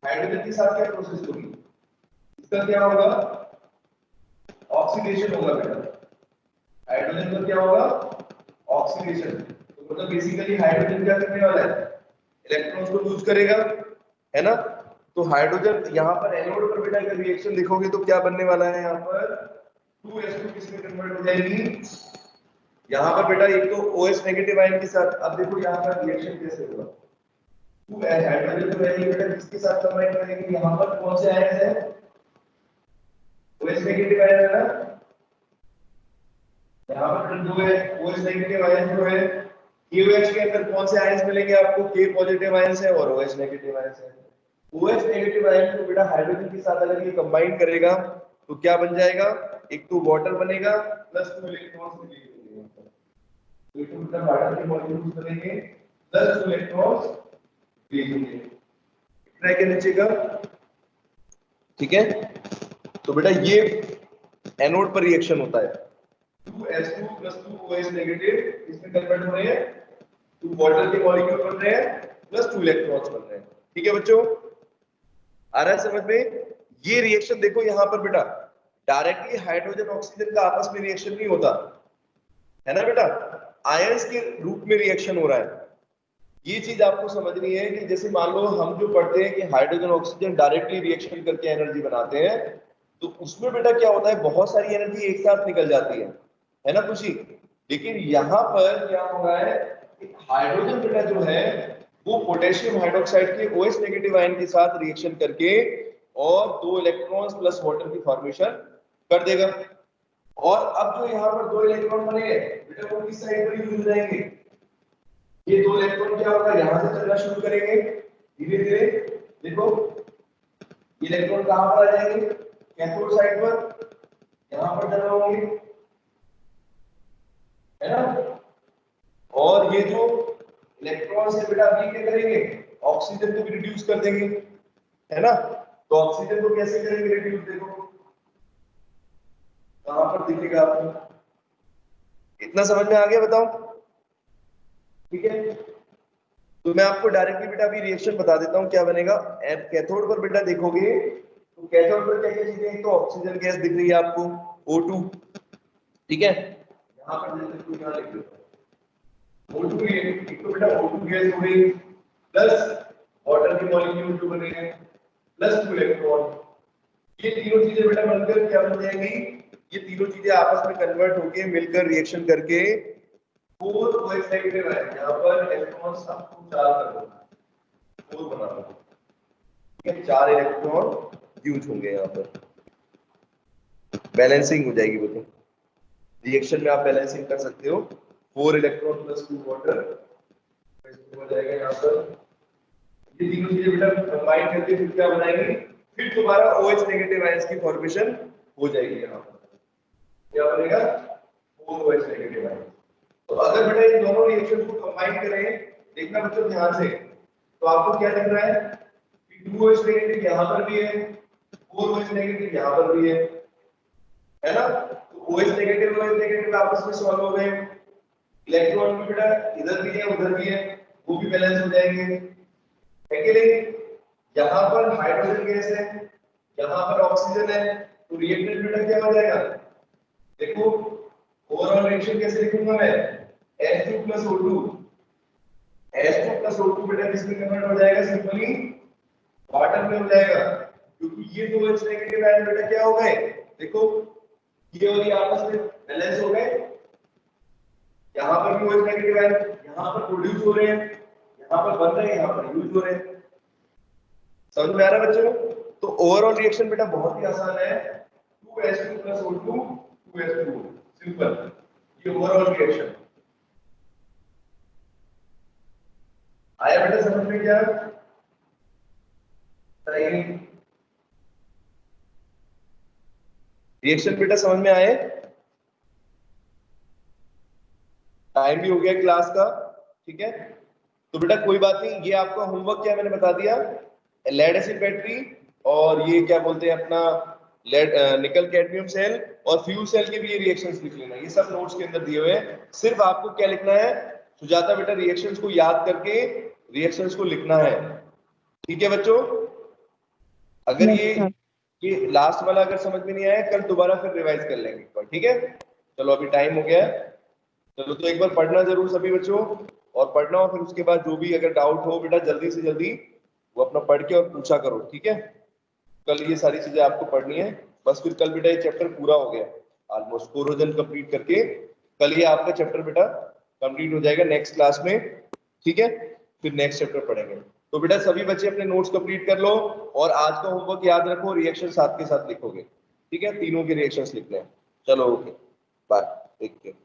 हाइड्रोजन के साथ क्या प्रोसेस होगी, इसका क्या होगा, ऑक्सीडेशन होगा बेटा। हाइड्रोजन का क्या होगा, ऑक्सीडेशन। तो मतलब बेसिकली हाइड्रोजन क्या करने वाला है, इलेक्ट्रॉन्स को लूज करेगा, है ना। तो हाइड्रोजन यहाँ पर एनोड पर बेटा अगर रिएक्शन देखोगे तो क्या बनने वाला है, यहाँ पर 2s2 किसमें कन्वर्ट हो जाएगी, यहाँ पर बेटा एक तो OH नेगेटिव आयन के साथ। अब देखो यहाँ पर रिएक्शन कैसे होगा, 2 हाइड्रोजन जो है ये बेटा किसके साथ कंबाइन करेंगे, यहाँ पर कौन से आयन है, OH नेगेटिव आयन है ना, यहाँ पर जो है OH नेगेटिव आयन जो है, KOH के अंदर कौन से आयंस मिलेंगे आपको, K पॉजिटिव आयंस है और OH नेगेटिव आयंस है। OH नेगेटिव आयन को बेटा हाइड्रोजन के साथ अगर ये कंबाइन करेगा तो क्या बन जाएगा, एक तो वाटर बनेगा प्लस 2 इलेक्ट्रॉन्स रिलीज होंगे, तो इसमें मतलब वाटर के मॉलिक्यूल्स बनेंगे प्लस 2 इलेक्ट्रॉन्स रिलीज होंगे, इतना के नीचे का। ठीक है, तो बेटा ये एनोड पर रिएक्शन होता है, 2s2 + 2OH नेगेटिव इसमें कन्वर्ट हो रहे हैं, 2 वाटर के मॉलिक्यूल बन रहे हैं प्लस 2 इलेक्ट्रॉन्स बन रहे हैं। ठीक है बच्चों, आ रहा है समझ में। ये रिएक्शन देखो यहाँ पर बेटा डायरेक्टली हाइड्रोजन ऑक्सीजन का आपस में रिएक्शन नहीं होता, है ना बेटा, आयंस के रूप में रिएक्शन हो रहा है। ये चीज आपको समझनी है कि जैसे मान लो हम जो पढ़ते हैं कि हाइड्रोजन ऑक्सीजन डायरेक्टली रिएक्शन करके एनर्जी बनाते हैं, तो उसमें बेटा क्या होता है, बहुत सारी एनर्जी एक साथ निकल जाती है ना खुशी। लेकिन यहाँ पर क्या हो रहा है, हाइड्रोजन बेटा जो है वो पोटेशियम हाइड्रोक्साइड के OH नेगेटिव आयन के साथ रिएक्शन करके और 2 इलेक्ट्रॉन्स प्लस वाटर की फॉर्मेशन कर देगा। और अब जो यहाँ पर 2 इलेक्ट्रॉन बने हैं बेटा वो किस साइड पर यूज हो जाएंगे, ये 2 इलेक्ट्रॉन क्या होगा, यहां से चलना शुरू करेंगे धीरे धीरे। देखो इलेक्ट्रॉन कहां पर आ जाएंगे, कैथोड साइड पर, यहां पर जमा होंगे, है ना। और ये जो इलेक्ट्रॉन से बेटा अभी क्या करेंगे, ऑक्सीजन को भी रिड्यूस कर देंगे, है ना। तो ऑक्सीजन को कैसे करेंगे रिड्यूस, देखो कहां पर दिखेगा आपको, इतना समझ में आ गया बताओ, ठीक है। तो मैं आपको डायरेक्टली बेटा अभी रिएक्शन बता देता हूं क्या बनेगा। कैथोड पर बेटा देखोगे तो कैथोड पर क्या क्या चीजें, एक तो ऑक्सीजन गैस दिख रही है आपको O2, ठीक है, यहां पर जैसे कोई यहां लिख दो O2, एक तो बेटा O2 गैस हो गई, प्लस वाटर के मॉलिक्यूल जो बने हैं, प्लस 2 इलेक्ट्रॉन। ये तीनों चीजें बेटा मिलकर क्या बन जाएंगी, ये तीनों चीजें आपस में कन्वर्ट होके मिलकर रिएक्शन करके 4 OH नेगेटिव है, यहां पर इलेक्ट्रॉन्स आपको 4 कर दो, 4 बना दो, ठीक है, 4 इलेक्ट्रॉन यूज होंगे यहाँ पर, बैलेंसिंग हो जाएगी वो। तो रिएक्शन में आप बैलेंसिंग कर सकते हो, 4 इलेक्ट्रॉन प्लस 2 वाटर हो जाएगा यहाँ पर। ये तीनों चीजें बेटा कंबाइन करके फिर क्या बनाएंगे, फिर दोबारा OH नेगेटिव आयंस की फॉर्मेशन हो जाएगी यहाँ पर, क्या बनेगा 4 OH नेगेटिव आयंस। तो अगर बेटा इन दोनों रिएक्शन को कंबाइन करें, देखना बच्चों ध्यान से, तो आपको क्या दिख रहा है कि 2 OH नेगेटिव यहां पर भी है, 4 OH नेगेटिव यहां पर भी है ना। तो OH नेगेटिव आपस में सॉल्व हो गए, इलेक्ट्रॉन भी बेटा इधर भी है उधर भी है, वो भी बैलेंस हो जाएंगे, है कि नहीं। यहां पर हाइड्रोजन गैस है, यहां पर ऑक्सीजन है, तो रिएक्टेंट बेटा क्या हो जाएगा, देखो ओवरऑल रिएक्शन कैसे लिखूंगा मैं, H2 plus O2, H2 plus O2 बेटा किसमें कन्वर्ट हो जाएगा, सिंपली वाटर में हो जाएगा, क्योंकि ये दो OH नेगेटिव आयन बेटा क्या हो गए, देखो ये और ये आपस में बैलेंस हो गए, यहाँ पर भी OH नेगेटिव आयन यहाँ पर प्रोड्यूस हो रहे हैं, यहाँ पर बन रहे हैं, यहाँ पर यूज हो रहे हैं, समझ में आ रहा है बच्चों। तो ओवरऑल रिएक्शन बेटा बहुत ही आसान है, 2H2 plus O2 2H2O, simple, ये ओवरऑल रिएक्शन आया बेटा समझ में, क्या रिएक्शन बेटा समझ में आए। टाइम भी हो गया क्लास का, ठीक है। तो बेटा कोई बात नहीं, ये आपका होमवर्क क्या मैंने बता दिया, लेड एसिड बैटरी और ये क्या बोलते हैं अपना लेड निकल कैडमियम सेल और फ्यूल सेल के भी ये रिएक्शंस लिख लेना, ये सब नोट्स के अंदर दिए हुए हैं। सिर्फ आपको क्या लिखना है सुजाता बेटा, रिएक्शंस को याद करके रिएक्शंस को लिखना है, ठीक है बच्चों। अगर यस सर। ये लास्ट वाला अगर समझ में नहीं आया, कल दोबारा फिर रिवाइज कर लेंगे एक बार, ठीक है। चलो अभी टाइम हो गया है, चलो तो एक बार पढ़ना जरूर सभी बच्चों, और पढ़ना हो फिर उसके बाद जो भी अगर डाउट हो बेटा जल्दी से जल्दी वो अपना पढ़ के और पूछा करो, ठीक है। कल ये सारी चीजें आपको पढ़नी है, बस फिर कल बेटा ये चैप्टर पूरा हो गया, ऑलमोस्ट कोरोजन कंप्लीट करके कल ये आपका चैप्टर बेटा कंप्लीट हो जाएगा नेक्स्ट क्लास में, ठीक है। फिर नेक्स्ट चैप्टर पढ़ेंगे। तो बेटा सभी बच्चे अपने नोट्स कंप्लीट कर लो, और आज का होमवर्क याद रखो, रिएक्शन साथ के साथ लिखोगे, ठीक है, तीनों के रिएक्शंस लिखने हैं। चलो ओके बाय, टेक केयर।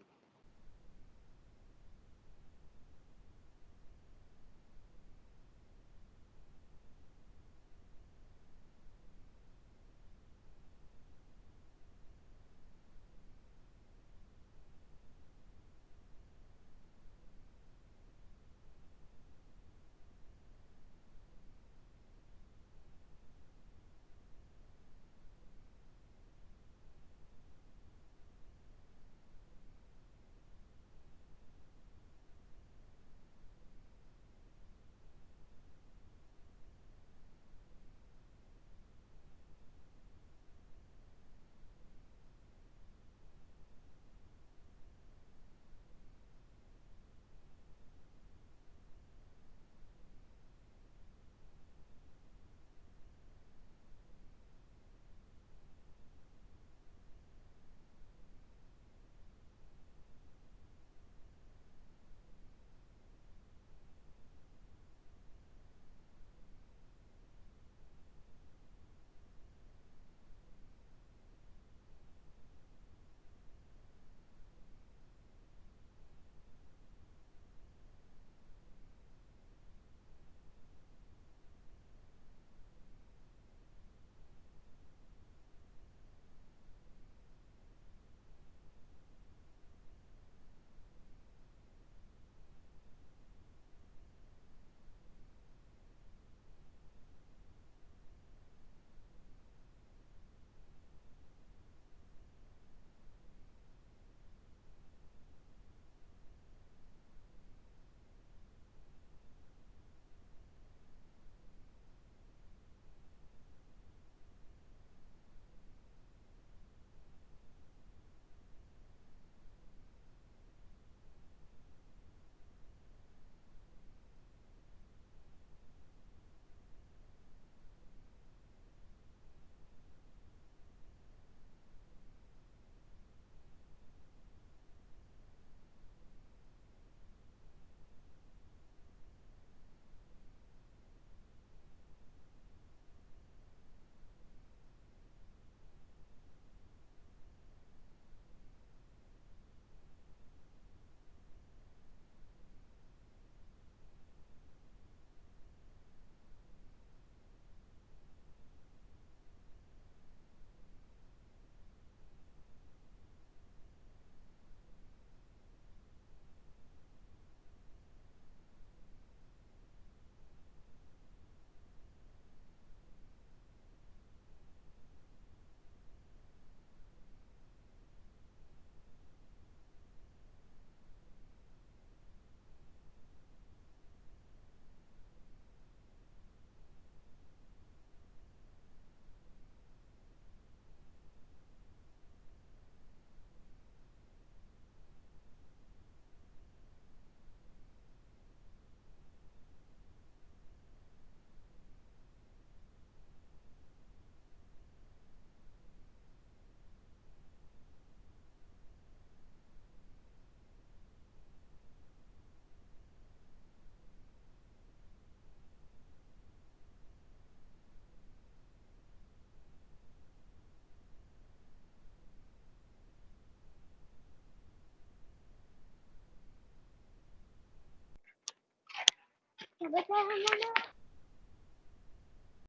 बताया हमारा